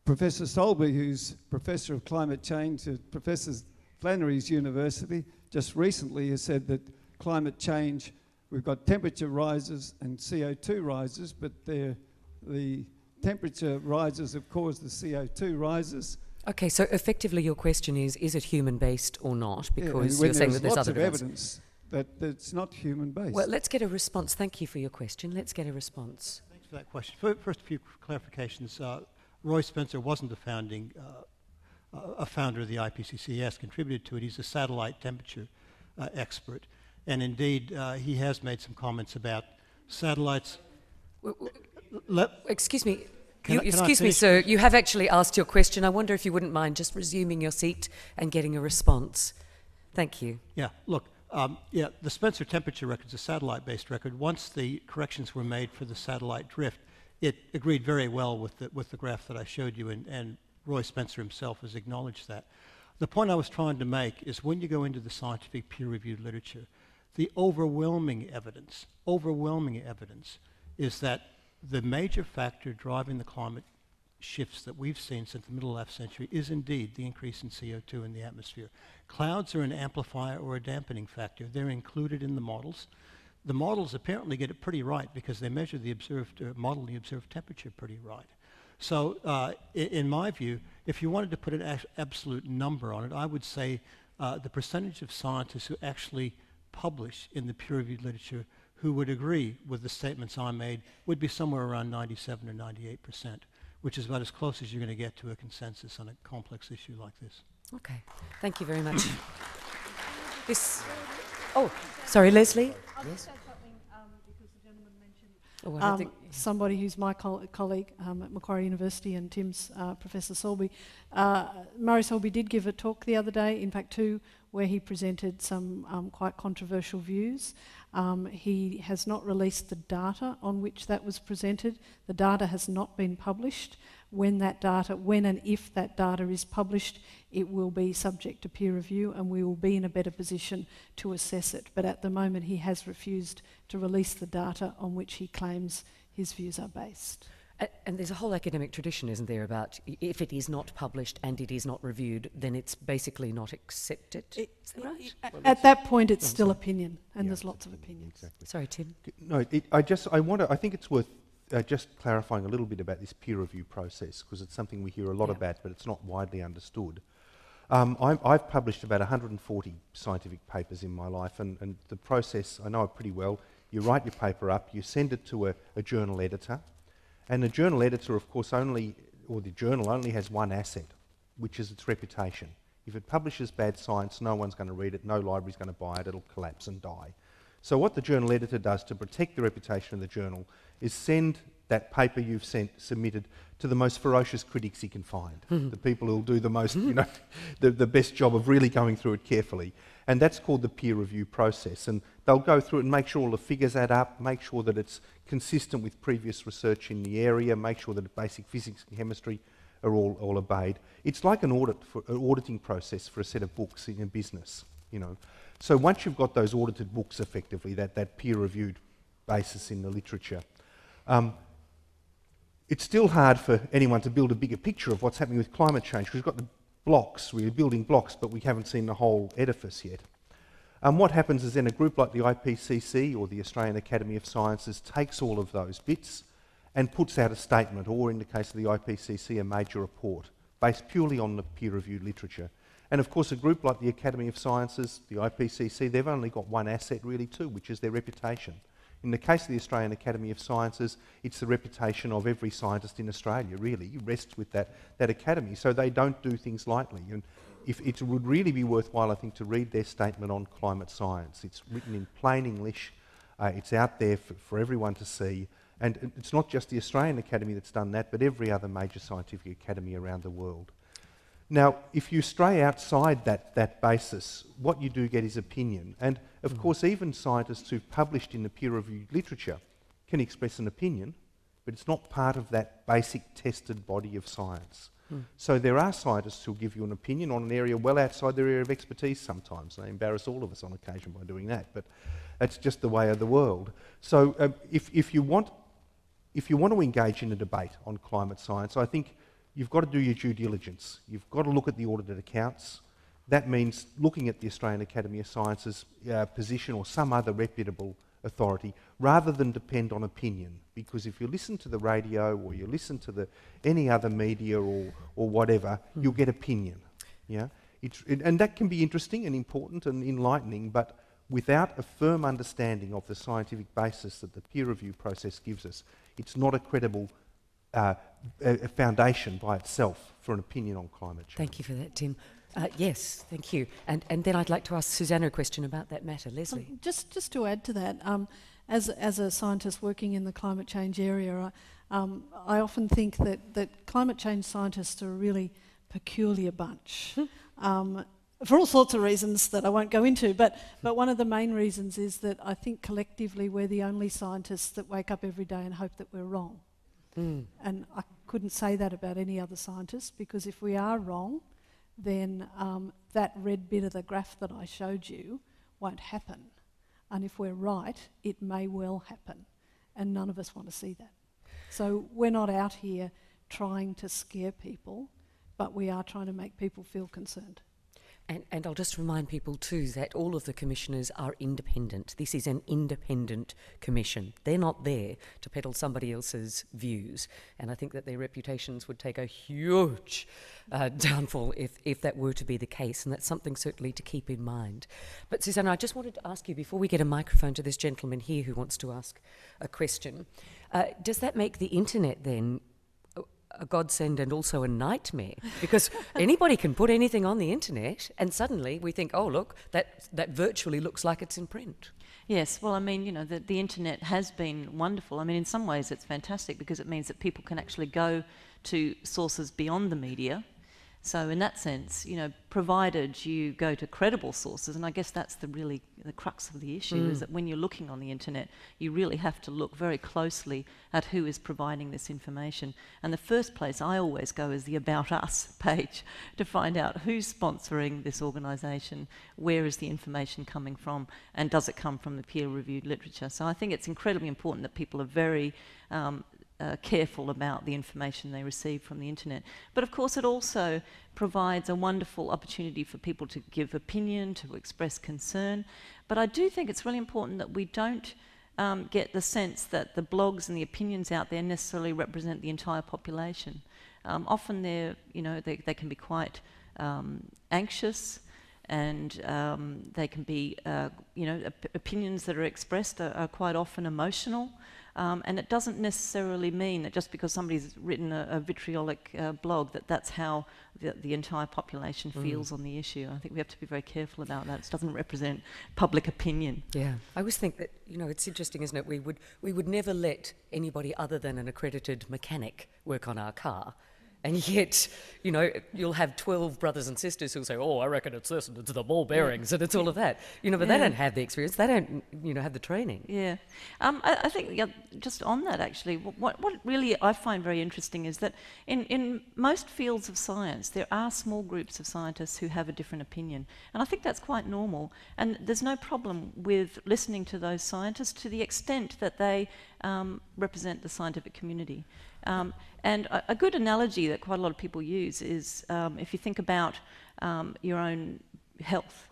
Professor Solby, who's Professor of Climate Change at Professor Flannery's University, just recently has said that climate change, we've got temperature rises and CO2 rises, but the temperature rises have caused the CO2 rises. Okay, so effectively your question is it human-based or not? Because you're saying that there's lots other of evidence that it's not human-based. Well, let's get a response. Thank you for your question. Let's get a response. Thanks for that question. First, a few clarifications. Roy Spencer wasn't a founder of the IPCC. He has contributed to it. He's a satellite temperature expert. And indeed, he has made some comments about satellites. Excuse me. Excuse me, sir. You have actually asked your question. I wonder if you wouldn't mind just resuming your seat and getting a response. Thank you. Yeah, look, the Spencer temperature record is a satellite-based record. Once the corrections were made for the satellite drift, it agreed very well with the graph that I showed you, and Roy Spencer himself has acknowledged that. The point I was trying to make is when you go into the scientific peer-reviewed literature, the overwhelming evidence is that the major factor driving the climate shifts that we've seen since the middle of last century is indeed the increase in CO2 in the atmosphere. Clouds are an amplifier or a dampening factor. They're included in the models. The models apparently get it pretty right because they measure the observed, model the observed temperature pretty right. So in my view, if you wanted to put an absolute number on it, I would say the percentage of scientists who actually publish in the peer-reviewed literature who would agree with the statements I made would be somewhere around 97 or 98%, which is about as close as you're going to get to a consensus on a complex issue like this. Okay, thank you very much. Sorry, Leslie? Yes. Somebody who's my colleague at Macquarie University and Tim's Professor Solby. Murray Solby did give a talk the other day, in fact 2, where he presented some quite controversial views. He has not released the data on which that was presented. The data has not been published. When and if that data is published, it will be subject to peer review and we will be in a better position to assess it. But at the moment he has refused to release the data on which he claims his views are based. And there's a whole academic tradition, isn't there, about if it is not published and it is not reviewed, then it's basically not accepted. Is that right? At that point, it's still opinion, and there's lots of opinions. Exactly. Sorry, Tim. No, I think it's worth just clarifying a little bit about this peer review process, because it's something we hear a lot about, but it's not widely understood. I've published about 140 scientific papers in my life, and the process, I know it pretty well. You write your paper up, you send it to a journal editor, and the journal editor, of course, the journal only has one asset, which is its reputation. If it publishes bad science, no one's going to read it, no library's going to buy it, it'll collapse and die. So what the journal editor does to protect the reputation of the journal is send that paper you've submitted to the most ferocious critics you can find, the people who'll do the most, the best job of really going through it carefully. And that's called the peer review process. And they'll go through it and make sure all the figures add up, make sure that it's consistent with previous research in the area, make sure that basic physics and chemistry are all obeyed. It's like an auditing process for a set of books in a business, So once you've got those audited books effectively, that peer-reviewed basis in the literature, it's still hard for anyone to build a bigger picture of what's happening with climate change, because we've got the blocks, we're building blocks, but we haven't seen the whole edifice yet. What happens is then a group like the IPCC or the Australian Academy of Sciences takes all of those bits and puts out a statement, or in the case of the IPCC, a major report, based purely on the peer-reviewed literature. And of course, a group like the Academy of Sciences, the IPCC, they've only got one asset really too, which is their reputation. In the case of the Australian Academy of Sciences, it's the reputation of every scientist in Australia, really, rests with that academy. So they don't do things lightly. And it would really be worthwhile, I think, to read their statement on climate science. It's written in plain English. It's out there for everyone to see. And it's not just the Australian Academy that's done that, but every other major scientific academy around the world. Now, if you stray outside that basis, what you do get is opinion. And, of course, even scientists who've published in the peer-reviewed literature can express an opinion, but it's not part of that basic tested body of science. So there are scientists who'll give you an opinion on an area well outside their area of expertise sometimes. They embarrass all of us on occasion by doing that, but that's just the way of the world. So if you want to engage in a debate on climate science, I think you've got to do your due diligence. You've got to look at the audited accounts. That means looking at the Australian Academy of Sciences position or some other reputable authority, rather than depend on opinion. Because if you listen to the radio or you listen to any other media or whatever, you'll get opinion. Yeah, and that can be interesting and important and enlightening, but without a firm understanding of the scientific basis that the peer review process gives us, it's not a credible a foundation by itself for an opinion on climate change. Thank you for that, Tim. Yes, thank you. And then I'd like to ask Susanna a question about that matter. Leslie? Just to add to that, as a scientist working in the climate change area, I often think that climate change scientists are a really peculiar bunch. For all sorts of reasons that I won't go into, but one of the main reasons is that I think collectively we're the only scientists that wake up every day and hope that we're wrong. And I couldn't say that about any other scientist, because if we are wrong, then that red bit of the graph that I showed you won't happen. And if we're right, it may well happen. And none of us want to see that. So we're not out here trying to scare people, but we are trying to make people feel concerned. And I'll just remind people too that all of the commissioners are independent. This is an independent commission. They're not there to peddle somebody else's views. And I think that their reputations would take a huge downfall if that were to be the case. And that's something certainly to keep in mind. But Susanna, I just wanted to ask you, before we get a microphone to this gentleman here who wants to ask a question, does that make the internet then a godsend and also a nightmare? Because anybody can put anything on the internet and suddenly we think, oh look, that virtually looks like it's in print. Yes, well, I mean, you know, the internet has been wonderful. I mean, in some ways it's fantastic because it means that people can actually go to sources beyond the media. So in that sense, you know, provided you go to credible sources, and I guess that's the crux of the issue, is that when you're looking on the internet, you really have to look very closely at who is providing this information. And the first place I always go is the About Us page to find out who's sponsoring this organisation, where is the information coming from, and does it come from the peer-reviewed literature. So I think it's incredibly important that people are very careful about the information they receive from the internet. But of course it also provides a wonderful opportunity for people to give opinion, to express concern. But I do think it's really important that we don't get the sense that the blogs and the opinions out there necessarily represent the entire population. Often they can be quite anxious, and they can be, opinions that are expressed are quite often emotional. And it doesn't necessarily mean that just because somebody's written a vitriolic blog that that's how the entire population feels on the issue. I think we have to be very careful about that. It doesn't represent public opinion. Yeah, I always think that, you know, it's interesting, isn't it? We would never let anybody other than an accredited mechanic work on our car. And yet, you know, you'll have 12 brothers and sisters who'll say, oh, I reckon it's this, and it's the ball bearings, and it's all of that. You know, but they don't have the experience. They don't, you know, have the training. Yeah. I think just on that, actually, what really I find very interesting is that in most fields of science, there are small groups of scientists who have a different opinion. And I think that's quite normal. And there's no problem with listening to those scientists to the extent that they represent the scientific community. And a good analogy that quite a lot of people use is if you think about your own health,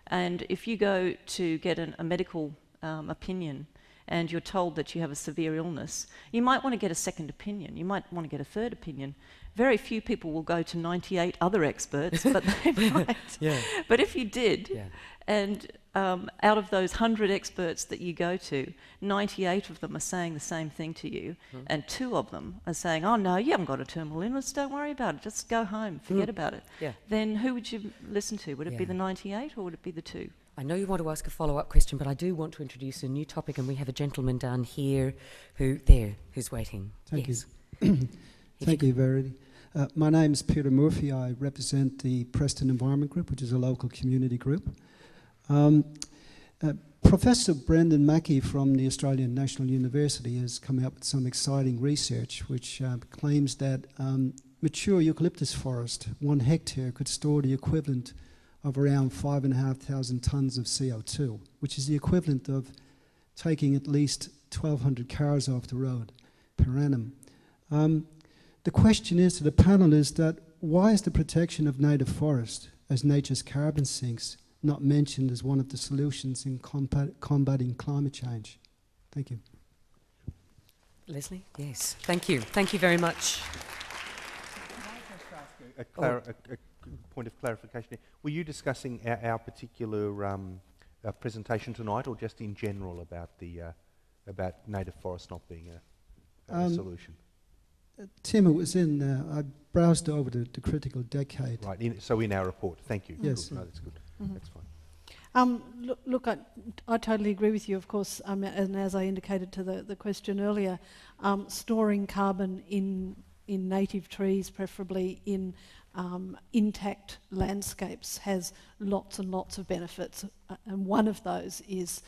and if you go to get a medical opinion and you're told that you have a severe illness, you might want to get a second opinion, you might want to get a third opinion. Very few people will go to 98 other experts, but they might. Yeah. But if you did, and out of those 100 experts that you go to, 98 of them are saying the same thing to you, and 2 of them are saying, oh no, you haven't got a terminal illness, don't worry about it, just go home, forget about it. Yeah. Then who would you listen to? Would it be the 98 or would it be the 2? I know you want to ask a follow-up question, but I do want to introduce a new topic, and we have a gentleman down here who's waiting. Thank yes. you. Thank you, Verity. My name is Peter Murphy. I represent the Preston Environment Group, which is a local community group. Professor Brendan Mackey from the Australian National University has come out with some exciting research which claims that mature eucalyptus forest, 1 hectare, could store the equivalent of around 5,500 tonnes of CO2, which is the equivalent of taking at least 1,200 cars off the road per annum. The question is to the panel is that why is the protection of native forest as nature's carbon sinks not mentioned as one of the solutions in combating climate change? Thank you. Leslie? Yes. Thank you. Thank you very much. A point of clarification. Were you discussing our particular presentation tonight, or just in general about native forest not being a solution? Tim, it was in, I browsed over the critical decade. Right, so in our report. Thank you. Yes. No, that's good. That's fine. Look, I totally agree with you, of course, and as I indicated to the question earlier, storing carbon in native trees, preferably in intact landscapes, has lots and lots of benefits, and one of those is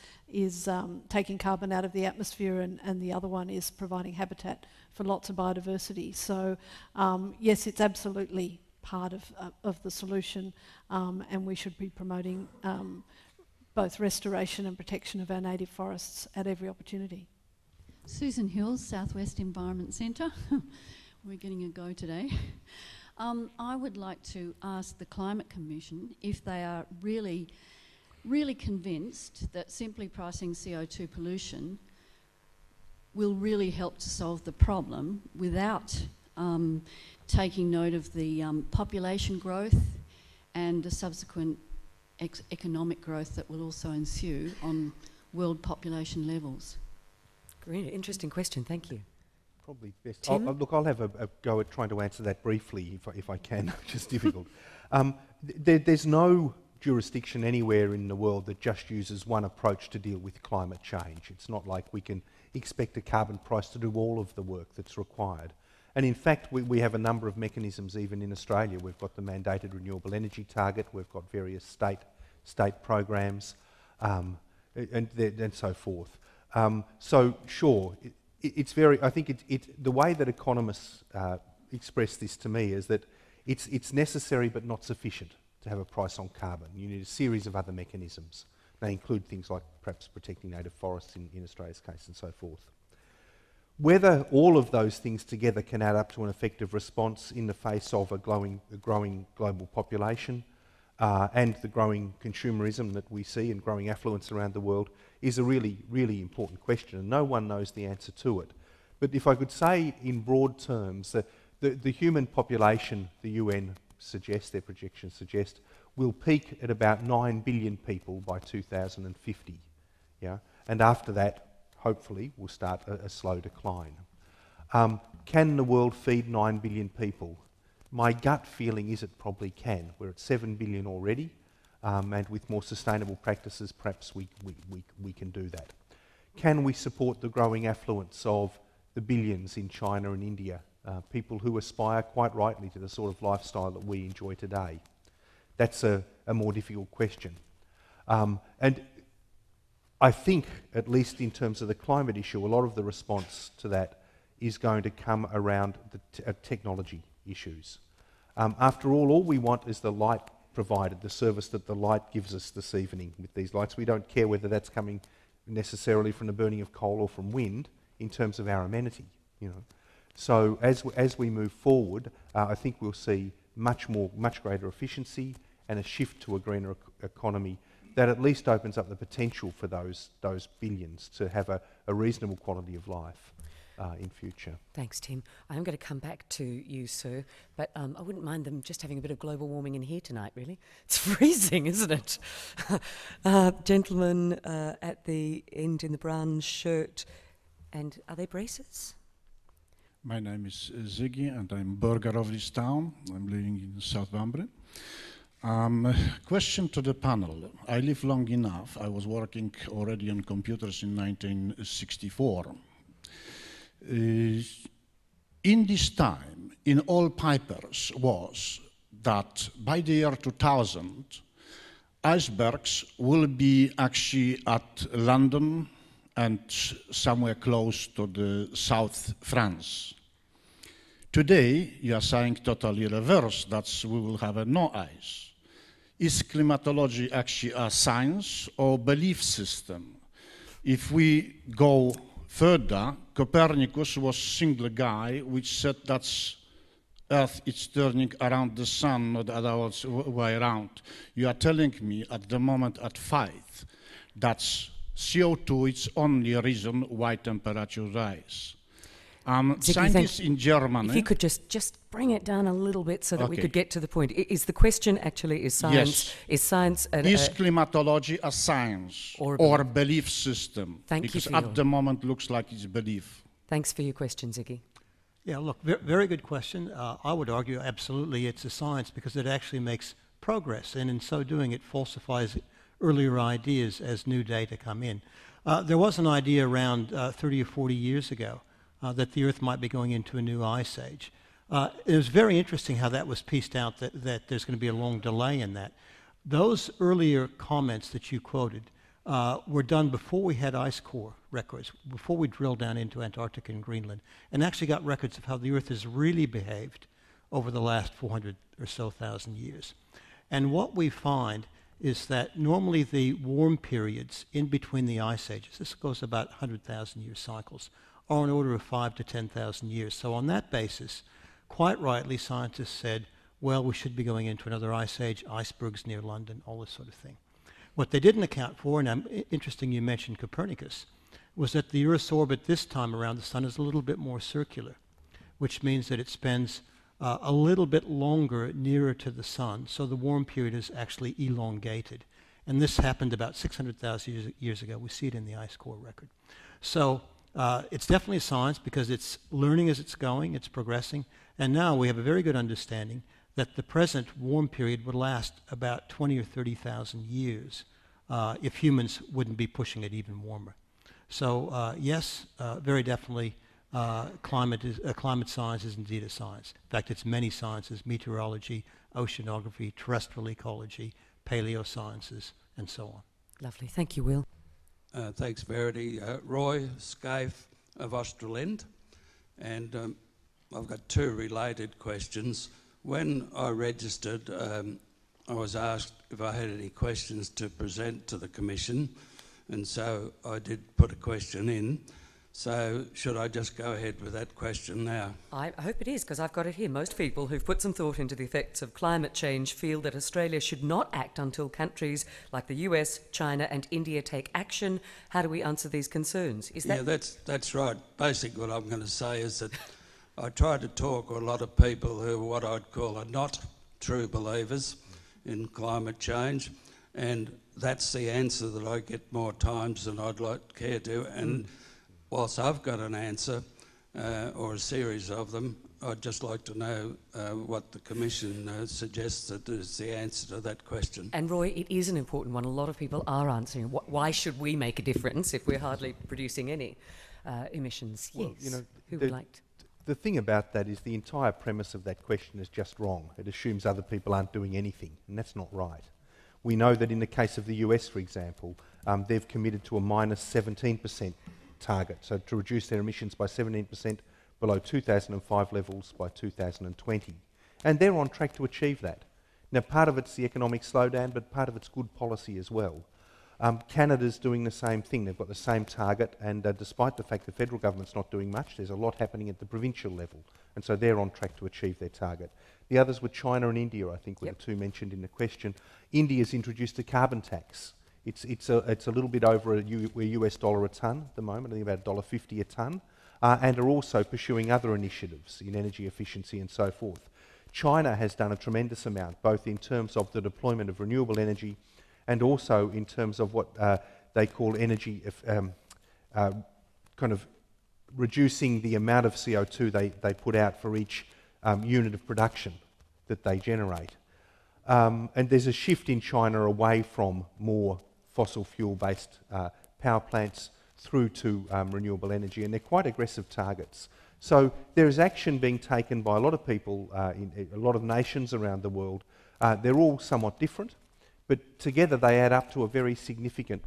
taking carbon out of the atmosphere, and the other one is providing habitat for lots of biodiversity. So yes, it's absolutely part of the solution, and we should be promoting both restoration and protection of our native forests at every opportunity. Susan Hills, Southwest Environment Centre. We're getting a go today. I would like to ask the Climate Commission if they are really convinced that simply pricing CO2 pollution will really help to solve the problem without taking note of the population growth and the subsequent economic growth that will also ensue on world population levels. Great, interesting question, thank you. Probably best. Tim? I'll have a go at trying to answer that briefly, if I can, which is difficult. There's no jurisdiction anywhere in the world that just uses one approach to deal with climate change. It's not like we can expect a carbon price to do all of the work that's required. And in fact, we have a number of mechanisms even in Australia. We've got the mandated renewable energy target, we've got various state programs, and so forth. So sure, it's very, I think the way that economists express this to me is that it's necessary but not sufficient to have a price on carbon. You need a series of other mechanisms. They include things like perhaps protecting native forests in Australia's case and so forth. Whether all of those things together can add up to an effective response in the face of a growing global population and the growing consumerism that we see and growing affluence around the world is a really, really important question, and no one knows the answer to it. But if I could say in broad terms that the human population, the UN suggests, their projections suggest, will peak at about 9 billion people by 2050. Yeah? And after that, hopefully will start a slow decline. Can the world feed 9 billion people? My gut feeling is it probably can. We're at 7 billion already, and with more sustainable practices, perhaps we can do that. Can we support the growing affluence of the billions in China and India, people who aspire quite rightly to the sort of lifestyle that we enjoy today? That's a more difficult question. And I think, at least in terms of the climate issue, a lot of the response to that is going to come around the technology issues. After all we want is the light provided, the service that the light gives us this evening with these lights. We don't care whether that's coming necessarily from the burning of coal or from wind in terms of our amenity, you know. So as we move forward, I think we'll see much greater efficiency and a shift to a greener economy that at least opens up the potential for those billions to have a reasonable quality of life in future. Thanks, Tim. I'm going to come back to you, sir, but I wouldn't mind them just having a bit of global warming in here tonight, really. It's freezing, isn't it? Gentleman at the end in the brown shirt, and are they braces? My name is Ziggy, and I'm burgher of this town. I'm living in South Bunbury. Question to the panel. I live long enough. I was working already on computers in 1964. In this time, in all papers was that by the year 2000, icebergs will be actually at London and somewhere close to the South France. Today, you are saying totally reverse, that we will have no ice. Is climatology actually a science or belief system? If we go further, Copernicus was a single guy which said that Earth is turning around the sun, not the other way around. You are telling me at the moment at 5 that CO2 is only a reason why temperature rise. Scientists in Germany... If you could just bring it down a little bit so that we could get to the point. Is the question actually, is science... Yes. Is science... Is climatology a science or a belief system? Because at the moment looks like it's belief. Thanks for your question, Ziggy. Yeah, look, very good question. I would argue absolutely it's a science because it actually makes progress, and in so doing it falsifies earlier ideas as new data come in. There was an idea around 30 or 40 years ago that the Earth might be going into a new ice age. It was very interesting how that was pieced out, that there's going to be a long delay in that. Those earlier comments that you quoted were done before we had ice core records, before we drilled down into Antarctica and Greenland, and actually got records of how the Earth has really behaved over the last 400 or so thousand years. And what we find is that normally the warm periods in between the ice ages, this goes about 100,000 year cycles, are on order of 5 to 10,000 years. So on that basis, quite rightly, scientists said, well, we should be going into another ice age, icebergs near London, all this sort of thing. What they didn't account for, and interesting you mentioned Copernicus, was that the Earth's orbit this time around the sun is a little bit more circular, which means that it spends a little bit longer nearer to the sun, so the warm period is actually elongated. And this happened about 600,000 years ago. We see it in the ice core record. So it's definitely science because it's learning as it's going, it's progressing, and now we have a very good understanding that the present warm period would last about 20 or 30,000 years if humans wouldn't be pushing it even warmer. So yes, very definitely climate science is indeed a science. In fact, it's many sciences: meteorology, oceanography, terrestrial ecology, paleosciences, and so on. Lovely. Thank you, Will. Thanks, Verity. Roy Scaife of Australand, and I've got two related questions. When I registered, I was asked if I had any questions to present to the Commission, and so I did put a question in. So should I just go ahead with that question now? I hope it is, because I've got it here. Most people who've put some thought into the effects of climate change feel that Australia should not act until countries like the US, China and India take action. How do we answer these concerns? Is that... Yeah, that's right. Basically what I'm going to say is that I try to talk to a lot of people who are what I'd call are not true believers in climate change, and that's the answer that I get more times than I'd like care to. And whilst I've got an answer or a series of them, I'd just like to know what the Commission suggests that is the answer to that question. And Roy, it is an important one. A lot of people are answering, why should we make a difference if we're hardly producing any emissions? Well, yes. you know, Who would like to? The thing about that is the entire premise of that question is just wrong. It assumes other people aren't doing anything, and that's not right. We know that in the case of the US, for example, they've committed to a minus 17% target, so to reduce their emissions by 17% below 2005 levels by 2020. And they're on track to achieve that. Now, part of it's the economic slowdown, but part of it's good policy as well. Canada's doing the same thing. They've got the same target, and despite the fact the federal government's not doing much, there's a lot happening at the provincial level, and so they're on track to achieve their target. The others were China and India, I think, were the two mentioned in the question. India's introduced a carbon tax. It's a little bit over a US dollar a tonne at the moment, I think about $1.50 a tonne, and are also pursuing other initiatives in energy efficiency and so forth. China has done a tremendous amount, both in terms of the deployment of renewable energy and also in terms of what they call energy, kind of reducing the amount of CO2 they put out for each unit of production that they generate. And there's a shift in China away from more fossil fuel-based power plants through to renewable energy, and they're quite aggressive targets. So there is action being taken by a lot of people in a lot of nations around the world. They're all somewhat different, but together they add up to a very significant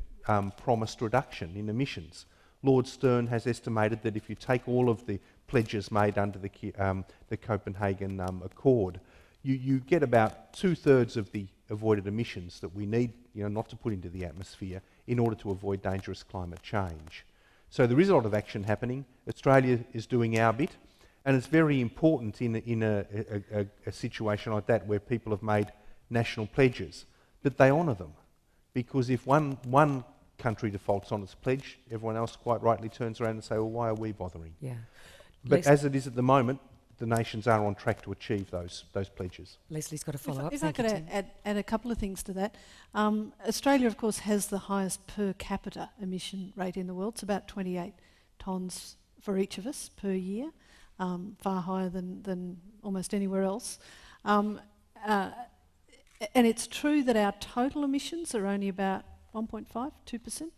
promised reduction in emissions. Lord Stern has estimated that if you take all of the pledges made under the Copenhagen Accord, you get about 2/3 of the avoided emissions that we need, not to put into the atmosphere in order to avoid dangerous climate change. So there is a lot of action happening. Australia is doing our bit, and it's very important in a situation like that where people have made national pledges that they honour them, because if one country defaults on its pledge, everyone else quite rightly turns around and say, well, why are we bothering? Yeah. But as it is at the moment, the nations are on track to achieve those pledges. Leslie's got a follow-up. If I could add a couple of things to that. Australia, of course, has the highest per capita emission rate in the world. It's about 28 tonnes for each of us per year, far higher than almost anywhere else. And it's true that our total emissions are only about 1.5, 2%.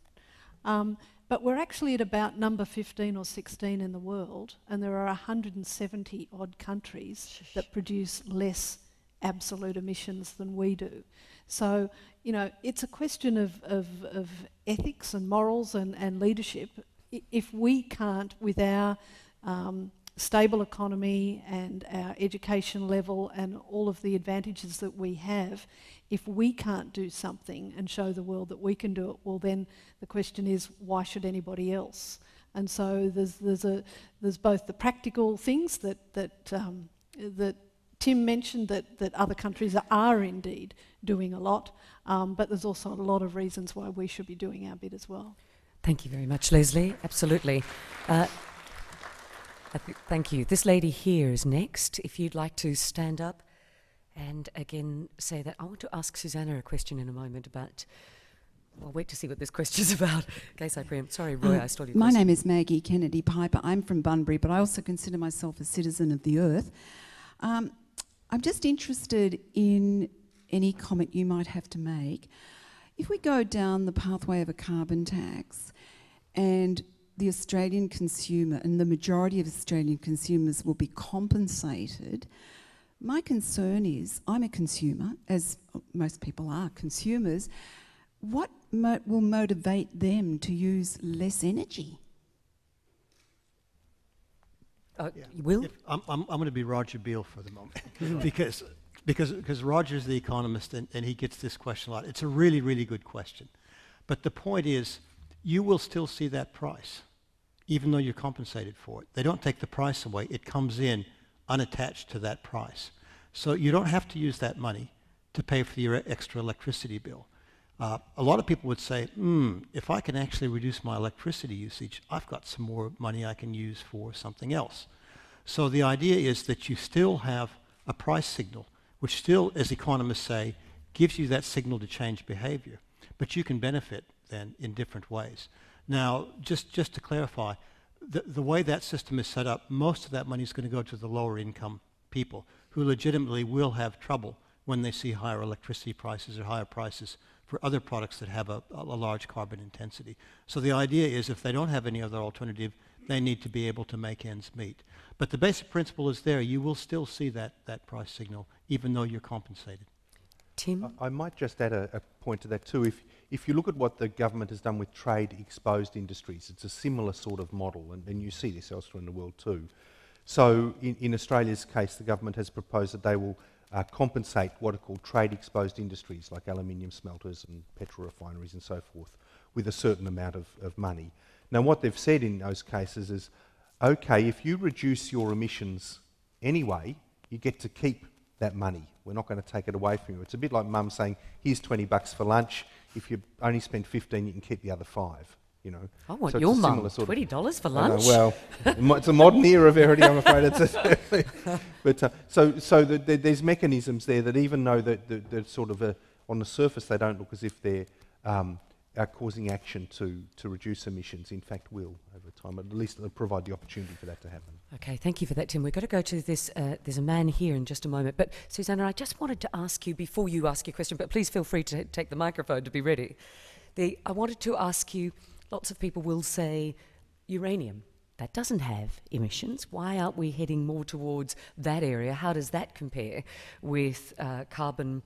But we're actually at about number 15 or 16 in the world, and there are 170 odd countries that produce less absolute emissions than we do. So, it's a question of ethics and morals and leadership. If we can't, with our stable economy and our education level and all of the advantages that we have, if we can't do something and show the world that we can do it, well then the question is, why should anybody else? And so there's both the practical things that Tim mentioned that other countries are indeed doing a lot, but there's also a lot of reasons why we should be doing our bit as well. Thank you very much, Leslie. Absolutely. Thank you. This lady here is next. If you'd like to stand up and again say that. I want to ask Susanna a question in a moment about... I'll wait to see what this question's about in case I preempt. Sorry, Roy, I stole your question. My name is Maggie Kennedy Piper. I'm from Bunbury, but I also consider myself a citizen of the earth. I'm just interested in any comment you might have to make. If we go down the pathway of a carbon tax and the Australian consumer and the majority of Australian consumers will be compensated, my concern is, I'm a consumer, as most people are consumers, what will motivate them to use less energy? You will? I'm going to be Roger Beale for the moment because Roger's the economist and he gets this question a lot. It's a really, really good question. But the point is, you will still see that price, even though you're compensated for it. They don't take the price away. It comes in unattached to that price. So you don't have to use that money to pay for your extra electricity bill. A lot of people would say, if I can actually reduce my electricity usage, I've got some more money I can use for something else. So the idea is that you still have a price signal, which still, as economists say, gives you that signal to change behavior. But you can benefit then in different ways. Now, just to clarify, the way that system is set up, most of that money is going to go to the lower income people who legitimately will have trouble when they see higher electricity prices or higher prices for other products that have a large carbon intensity. So the idea is if they don't have any other alternative, they need to be able to make ends meet. But the basic principle is there. You will still see that price signal, even though you're compensated. Tim? I might just add a point to that too. If you look at what the government has done with trade-exposed industries, it's a similar sort of model, and you see this elsewhere in the world too. So in Australia's case, the government has proposed that they will compensate what are called trade-exposed industries, like aluminium smelters and petrol refineries and so forth, with a certain amount of money. Now, what they've said in those cases is, okay, if you reduce your emissions anyway, you get to keep that money. We're not going to take it away from you. It's a bit like mum saying, here's $20 for lunch. If you only spend 15, you can keep the other 5. You know. I want your mum, $20 for lunch? Well, it's a modern era, Verity, I'm afraid. But there's mechanisms there that even though they're sort of on the surface they don't look as if they're are causing action to reduce emissions, in fact will over time. At least they'll provide the opportunity for that to happen. Okay, thank you for that, Tim. We've got to go to this, there's a man here in just a moment. But Susanna, I just wanted to ask you, before you ask your question, but please feel free to take the microphone to be ready. I wanted to ask you, lots of people will say uranium, that doesn't have emissions. Why aren't we heading more towards that area? How does that compare with carbon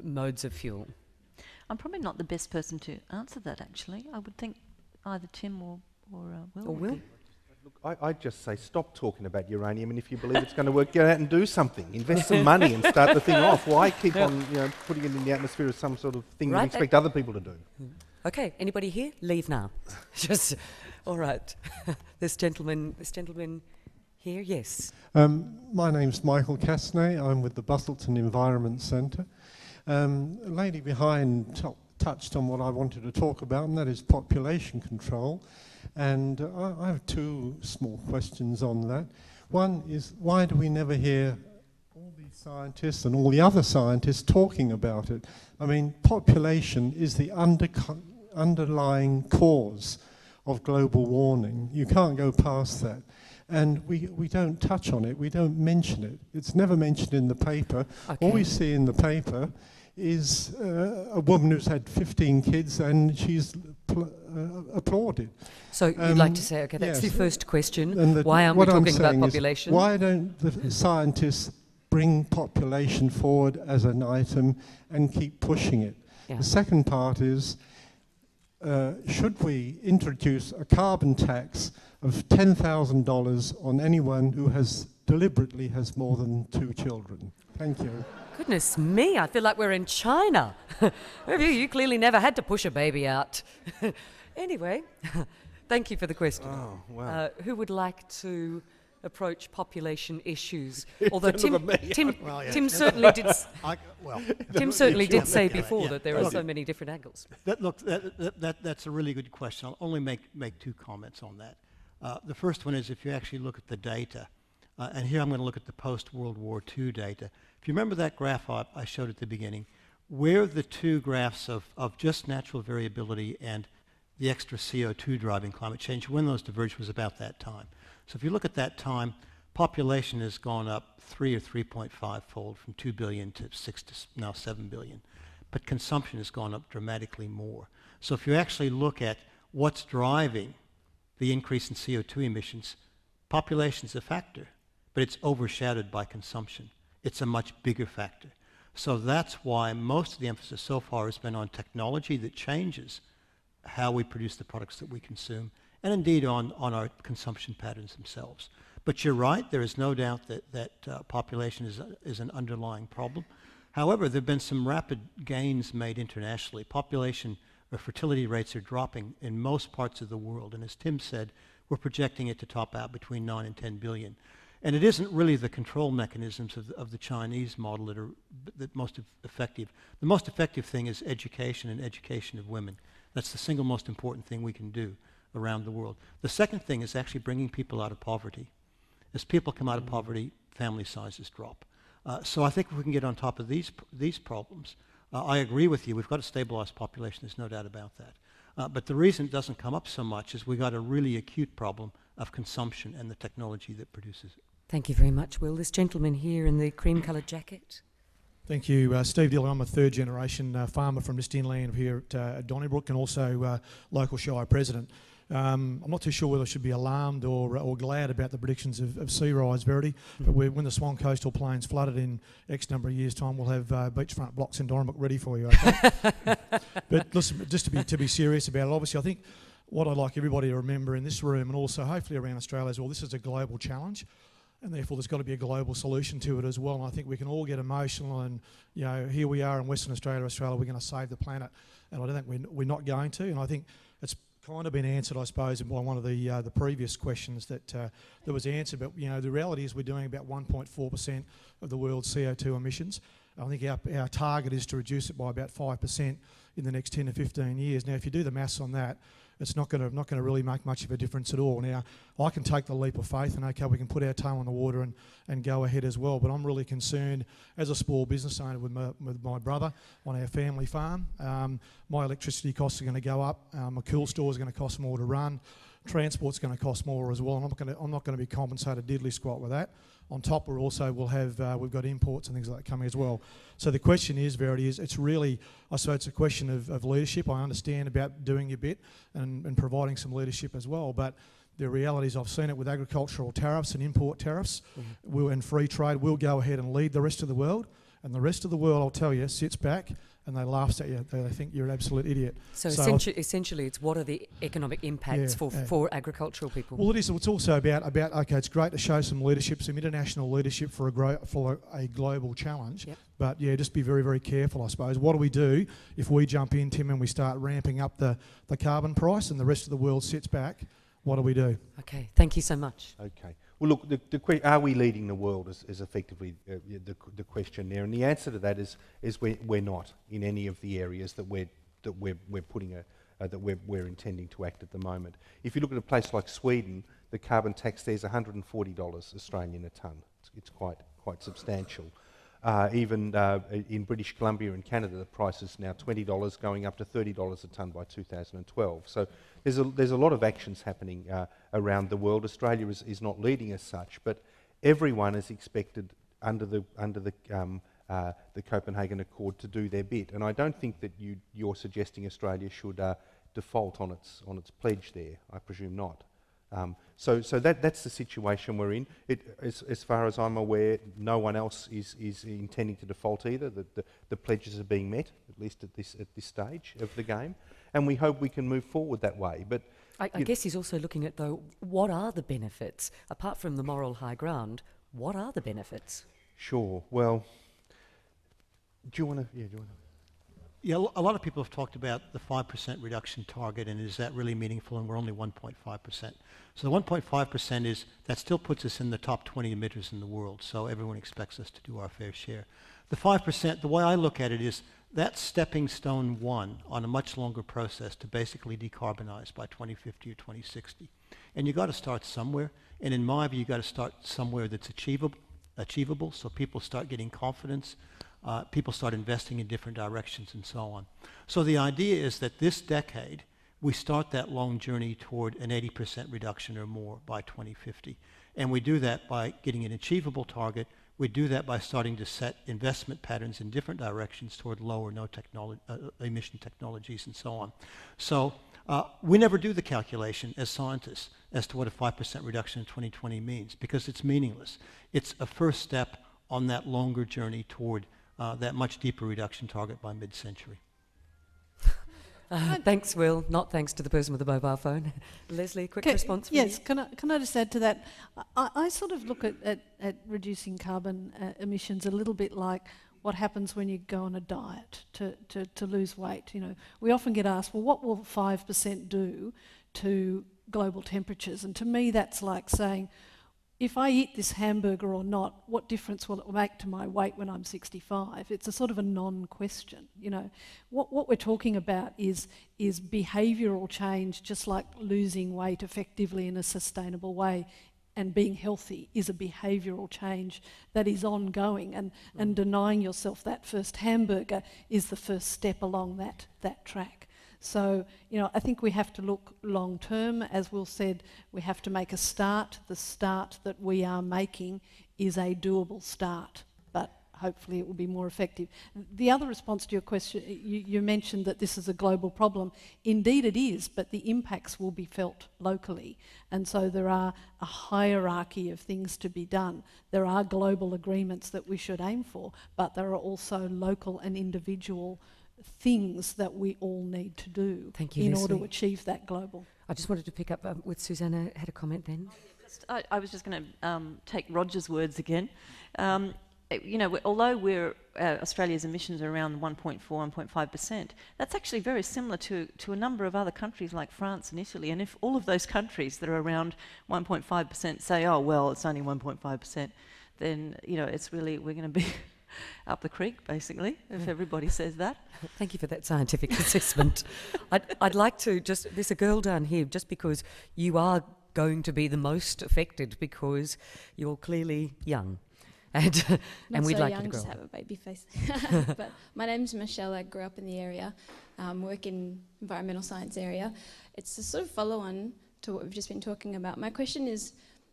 modes of fuel? I'm probably not the best person to answer that, actually. I would think either Tim or Will. Or Will? Look, I just say stop talking about uranium, and if you believe it's going to work, get out and do something. Invest some money and start the thing off. Why keep on putting it in the atmosphere as some sort of thing you expect other people to do? Okay, anybody here? Leave now. Just, all right. This gentleman here, yes. My name's Michael Casney. I'm with the Bustleton Environment Centre. A lady behind touched on what I wanted to talk about, and that is population control. And I have 2 small questions on that. One is, why do we never hear all these scientists and all the other scientists talking about it? I mean, population is the underlying cause of global warming. You can't go past that. And we don't touch on it, we don't mention it. It's never mentioned in the paper. Okay. All we see in the paper is a woman who's had 15 kids and she's applauded. So you'd like to say, okay, that's the first question. Why aren't we talking about population? Why don't the scientists bring population forward as an item and keep pushing it? Yeah. The second part is, should we introduce a carbon tax of $10,000 on anyone who deliberately has more than 2 children? Thank you. Goodness me, I feel like we're in China. You clearly never had to push a baby out. Anyway, thank you for the question. Oh, wow. Who would like to approach population issues? Although Tim certainly did. Tim certainly did say before that there are so many different angles. That's a really good question. I'll only make 2 comments on that. The first one is, if you actually look at the data, and here I'm going to look at the post-World War II data. If you remember that graph I showed at the beginning, where the 2 graphs of just natural variability and the extra CO2 driving climate change, when those diverged was about that time. So if you look at that time, population has gone up 3 or 3.5-fold from 2 billion to 6 to now 7 billion. But consumption has gone up dramatically more. So if you actually look at what's driving the increase in CO2 emissions, population is a factor, but it's overshadowed by consumption. It's a much bigger factor. So that's why most of the emphasis so far has been on technology that changes how we produce the products that we consume, and indeed on our consumption patterns themselves. But you're right, there is no doubt that population is an underlying problem. However, there have been some rapid gains made internationally. Population or fertility rates are dropping in most parts of the world, and as Tim said, we're projecting it to top out between 9 and 10 billion. And it isn't really the control mechanisms of the Chinese model that are the most effective. The most effective thing is education and education of women. That's the single most important thing we can do around the world. The second thing is actually bringing people out of poverty. As people come out of poverty, family sizes drop. So I think if we can get on top of these problems, I agree with you. We've got to stabilize population. There's no doubt about that. But the reason it doesn't come up so much is we got a really acute problem of consumption and the technology that produces it. Thank you very much, Will. This gentleman here in the cream-coloured jacket. Thank you, Steve Dillon. I'm a third-generation farmer from this inland here at Donnybrook, and also local Shire president. I'm not too sure whether I should be alarmed or glad about the predictions of sea rise, Verity, but when the Swan Coastal Plains flooded in X number of years' time, we'll have beachfront blocks in Donnybrook ready for you, okay? But listen, just to be serious about it, obviously I think what I'd like everybody to remember in this room, and also hopefully around Australia as well, this is a global challenge, and therefore there's got to be a global solution to it as well. And I think we can all get emotional, and here we are in Western Australia, we're going to save the planet, and I don't think we're not going to. And I think it's kind of been answered, I suppose, by one of the previous questions that was answered. But the reality is we're doing about 1.4% of the world's CO2 emissions. I think our target is to reduce it by about 5% in the next 10 to 15 years. Now, if you do the maths on that, it's not going to really make much of a difference at all. Now, I can take the leap of faith and, okay, we can put our toe in the water and go ahead as well, but I'm really concerned as a small business owner with my brother on our family farm. My electricity costs are going to go up, my cool store is going to cost more to run, transport's going to cost more as well, and I'm not going to be compensated diddly squat with that. On top, we've got imports and things like that coming as well. So the question is, Verity, it's really, I suppose it's a question of leadership. I understand about doing your bit and providing some leadership as well, but the reality is I've seen it with agricultural tariffs and import tariffs and free trade. We'll go ahead and lead the rest of the world, and the rest of the world, I'll tell you, sits back and they laugh at you. They think you're an absolute idiot. So essentially, it's what are the economic impacts for agricultural people? Well, it is. It's also about okay, it's great to show some leadership, some international leadership for a global challenge. Yep. But just be very, very careful, I suppose. What do we do if we jump in, Tim, and we start ramping up the carbon price and the rest of the world sits back? What do we do? Okay, thank you so much. Okay. Well, look, are we leading the world is effectively the question there, and the answer to that is we're not in any of the areas that we're intending to act at the moment. If you look at a place like Sweden, the carbon tax there is $140 Australian a tonne. It's quite substantial. Even in British Columbia and Canada, the price is now $20, going up to $30 a tonne by 2012. So there's a lot of actions happening around the world. Australia is not leading as such, but everyone is expected under the Copenhagen Accord to do their bit. And I don't think that you're suggesting Australia should default on its pledge there. I presume not. So that's the situation we're in. As far as I'm aware, no one else is intending to default either. The pledges are being met, at least at this stage of the game, and we hope we can move forward that way. But I guess he's also looking at, though, what are the benefits apart from the moral high ground? What are the benefits? Sure. Well, do you want to? Yeah, do you want to? Yeah, a lot of people have talked about the 5% reduction target, and is that really meaningful? And we're only 1.5%. So the 1.5% that still puts us in the top 20 emitters in the world, so everyone expects us to do our fair share. The 5%, the way I look at it is that's stepping stone one on a much longer process to basically decarbonize by 2050 or 2060. And you've got to start somewhere, and in my view, you've got to start somewhere that's achievable, so people start getting confidence, people start investing in different directions and so on. So the idea is that this decade, we start that long journey toward an 80% reduction or more by 2050. And we do that by getting an achievable target. We do that by starting to set investment patterns in different directions toward low or no emission technologies and so on. So we never do the calculation as scientists as to what a 5% reduction in 2020 means, because it's meaningless. It's a first step on that longer journey toward that much deeper reduction target by mid-century. Thanks, Will. Not thanks to the person with the mobile phone. Leslie, quick response from you? Yes, can I just add to that? I sort of look at reducing carbon emissions a little bit like what happens when you go on a diet to lose weight. You know, we often get asked, well, what will 5% do to global temperatures? And to me, that's like saying, if I eat this hamburger or not, what difference will it make to my weight when I'm 65? It's a sort of a non-question, you know. What we're talking about is behavioural change, just like losing weight effectively in a sustainable way, and being healthy is a behavioural change that is ongoing, and denying yourself that first hamburger is the first step along that track. So, you know, I think we have to look long term. As Will said, we have to make a start. The start that we are making is a doable start, but hopefully it will be more effective. The other response to your question, you mentioned that this is a global problem. Indeed it is, but the impacts will be felt locally. And so there are a hierarchy of things to be done. There are global agreements that we should aim for, but there are also local and individual things that we all need to do in order to achieve that global. I just wanted to pick up with Susanna had a comment then. I was just going to take Roger's words again. You know, although Australia's emissions are around 1.4, 1.5%, that's actually very similar to a number of other countries like France and Italy. And if all of those countries that are around 1.5% say, oh, well, it's only 1.5%, then, you know, it's really, we're going to be up the creek, basically, if everybody says that. Thank you for that scientific assessment. I'd like to there's a girl down here, just because you are going to be the most affected because you're clearly young. And we'd like you to grow. Not so young, just have a baby face. But my name's Michelle. I grew up in the area, work in environmental science area. It's a sort of follow-on to what we've just been talking about. My question is,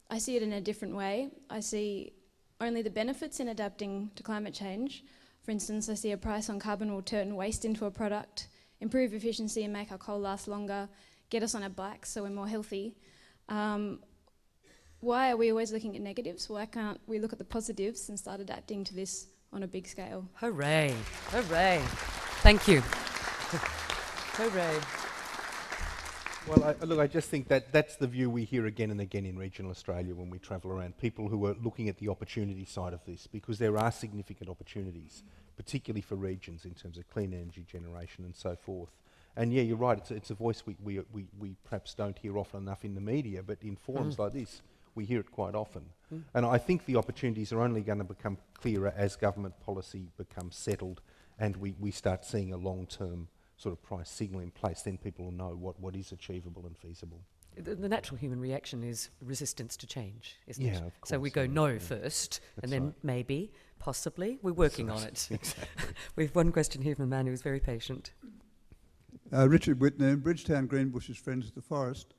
I see it in a different way. I see only the benefits in adapting to climate change. For instance, I see a price on carbon will turn waste into a product, improve efficiency and make our coal last longer, get us on our bikes so we're more healthy. Why are we always looking at negatives? Why can't we look at the positives and start adapting to this on a big scale? Hooray, hooray. Thank you. Hooray. Well, look, I just think that's the view we hear again and again in regional Australia when we travel around, people who are looking at the opportunity side of this, because there are significant opportunities, particularly for regions in terms of clean energy generation and so forth. And yeah, you're right, it's a voice we perhaps don't hear often enough in the media, but in forums like this, we hear it quite often. And I think the opportunities are only going to become clearer as government policy becomes settled and we start seeing a long-term sort of price signal in place. Then people will know what is achievable and feasible. The natural human reaction is resistance to change, isn't it? Of course, so we go no first, and then maybe, possibly, we're working on it. Exactly. We have one question here from a man who's very patient. Richard Whitnern, Bridgetown Greenbushes Friends of the Forest.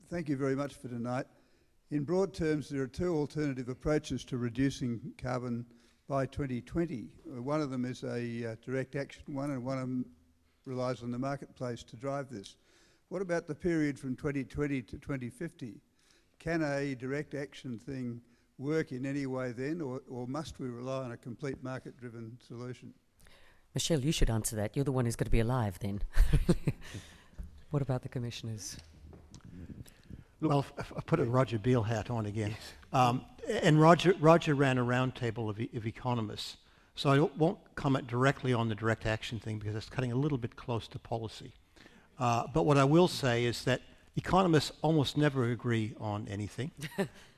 Thank you very much for tonight. In broad terms, there are two alternative approaches to reducing carbon by 2020. One of them is a direct action one, and one of them relies on the marketplace to drive this. What about the period from 2020 to 2050? Can a direct action thing work in any way then, or must we rely on a complete market-driven solution? Michelle, you should answer that. You're the one who's going to be alive then. What about the commissioners? Look, well, I put a Roger Beale hat on again. Yes. And Roger ran a roundtable of economists. So I won't comment directly on the direct action thing because it's cutting a little bit close to policy. But what I will say is that economists almost never agree on anything.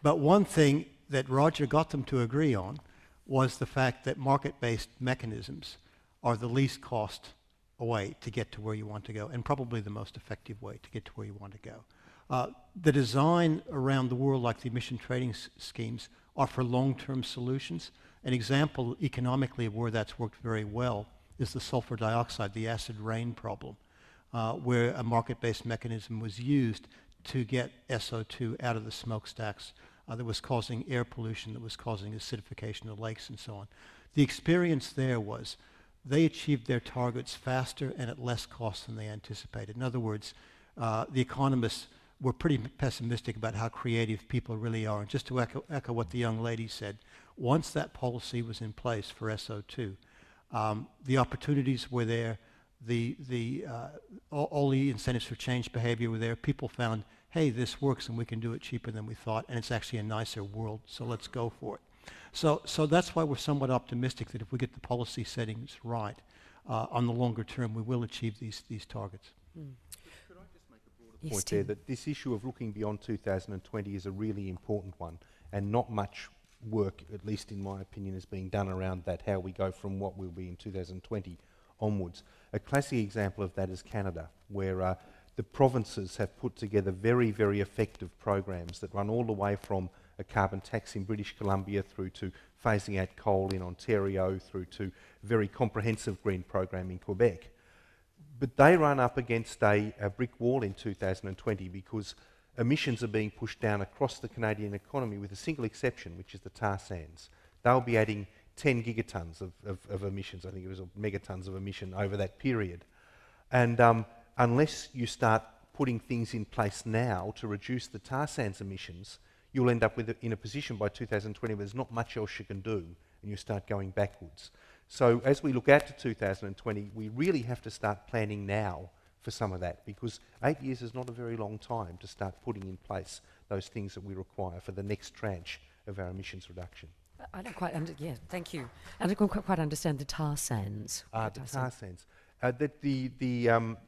But one thing that Roger got them to agree on was the fact that market-based mechanisms are the least cost way to get to where you want to go, and probably the most effective way to get to where you want to go. The design around the world, like the emission trading schemes, are for long-term solutions. An example economically of where that's worked very well is the sulfur dioxide, the acid rain problem, where a market-based mechanism was used to get SO2 out of the smokestacks that was causing air pollution, that was causing acidification of lakes and so on. The experience there was they achieved their targets faster and at less cost than they anticipated. In other words, the economists were pretty pessimistic about how creative people really are. And just to echo what the young lady said, once that policy was in place for SO2, the opportunities were there, all the incentives for change behavior were there. People found, hey, this works and we can do it cheaper than we thought, and it's actually a nicer world, so let's go for it. So that's why we're somewhat optimistic that if we get the policy settings right, on the longer term, we will achieve these targets. Point there that this issue of looking beyond 2020 is a really important one, and not much work, at least in my opinion, is being done around that, how we go from what will be in 2020 onwards. A classic example of that is Canada, where the provinces have put together very, very effective programs that run all the way from a carbon tax in British Columbia through to phasing out coal in Ontario through to very comprehensive green program in Quebec. But they run up against a brick wall in 2020 because emissions are being pushed down across the Canadian economy with a single exception, which is the tar sands. They'll be adding 10 gigatons of emissions, I think it was megatons of emission over that period. And unless you start putting things in place now to reduce the tar sands emissions, you'll end up in a position by 2020 where there's not much else you can do and you start going backwards. So as we look out to 2020, we really have to start planning now for some of that, because 8 years is not a very long time to start putting in place those things that we require for the next tranche of our emissions reduction. I don't quite thank you. I don't quite understand the tar sands. The tar sands.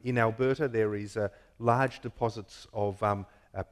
In Alberta there is large deposits of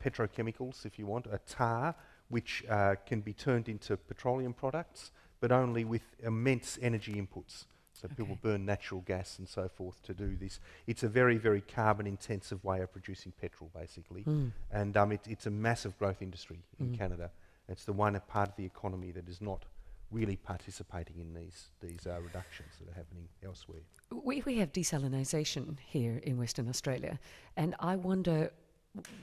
petrochemicals, if you want, a tar, which can be turned into petroleum products, but only with immense energy inputs. So people burn natural gas and so forth to do this. It's a very, very carbon-intensive way of producing petrol, basically. And it's a massive growth industry in Canada. It's the one part of the economy that is not really participating in these reductions that are happening elsewhere. We have desalinisation here in Western Australia, and I wonder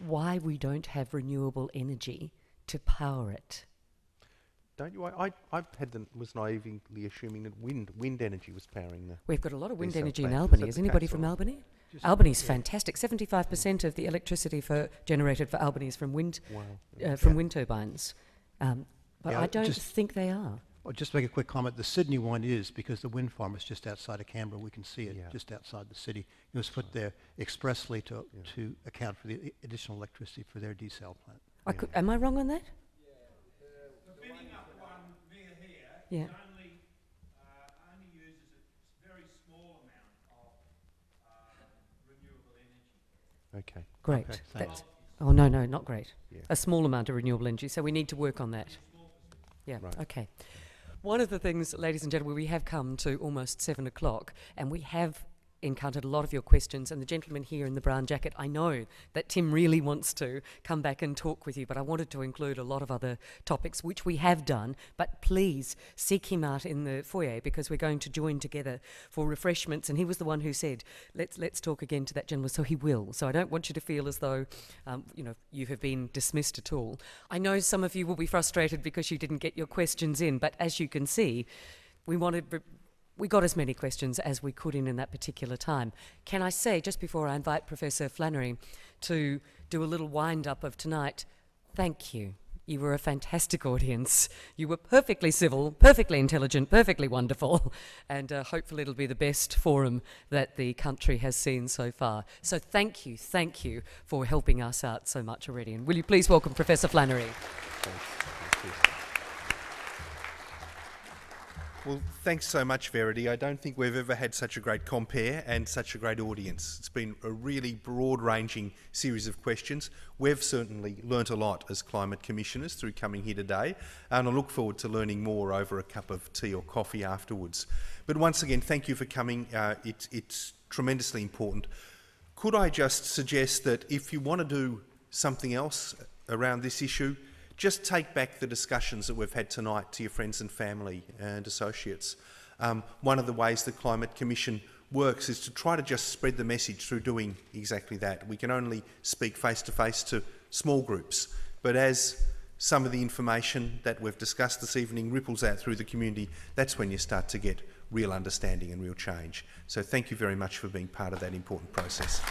why we don't have renewable energy to power it. Don't you? I was naively assuming that wind energy was powering the... We've got a lot of wind energy in plants. Albany. Is anybody from Albany? Albany's fantastic. 75% of the electricity generated for Albany is from wind turbines. But I don't think they are. Well, just to make a quick comment, the Sydney one is, because the wind farm is just outside of Canberra. We can see it just outside the city. It was put there expressly to account for the additional electricity for their desal plant. Am I wrong on that? The bidding up one near here only uses a very small amount of renewable energy. Okay. Great. Okay, oh, no, not great. Yeah. A small amount of renewable energy, so we need to work on that. Yeah, right. Okay. One of the things, ladies and gentlemen, we have come to almost 7 o'clock, and we have encountered a lot of your questions, and the gentleman here in the brown jacket, I know that Tim really wants to come back and talk with you, but I wanted to include a lot of other topics, which we have done, but please seek him out in the foyer, because we're going to join together for refreshments, and he was the one who said, let's talk again to that gentleman, so he will. So I don't want you to feel as though, you have been dismissed at all. I know some of you will be frustrated because you didn't get your questions in, but as you can see, we got as many questions as we could in that particular time. Can I say, just before I invite Professor Flannery to do a little wind-up of tonight, thank you. You were a fantastic audience. You were perfectly civil, perfectly intelligent, perfectly wonderful, and hopefully it'll be the best forum that the country has seen so far. So thank you for helping us out so much already. And will you please welcome Professor Flannery? Thanks. Well, thanks so much, Verity. I don't think we've ever had such a great compere and such a great audience. It's been a really broad-ranging series of questions. We've certainly learnt a lot as climate commissioners through coming here today, and I look forward to learning more over a cup of tea or coffee afterwards. But once again, thank you for coming. It's tremendously important. Could I just suggest that if you want to do something else around this issue, just take back the discussions that we've had tonight to your friends and family and associates. One of the ways the Climate Commission works is to try to just spread the message through doing exactly that. We can only speak face-to-face to small groups, but as some of the information that we've discussed this evening ripples out through the community, that's when you start to get real understanding and real change. So thank you very much for being part of that important process.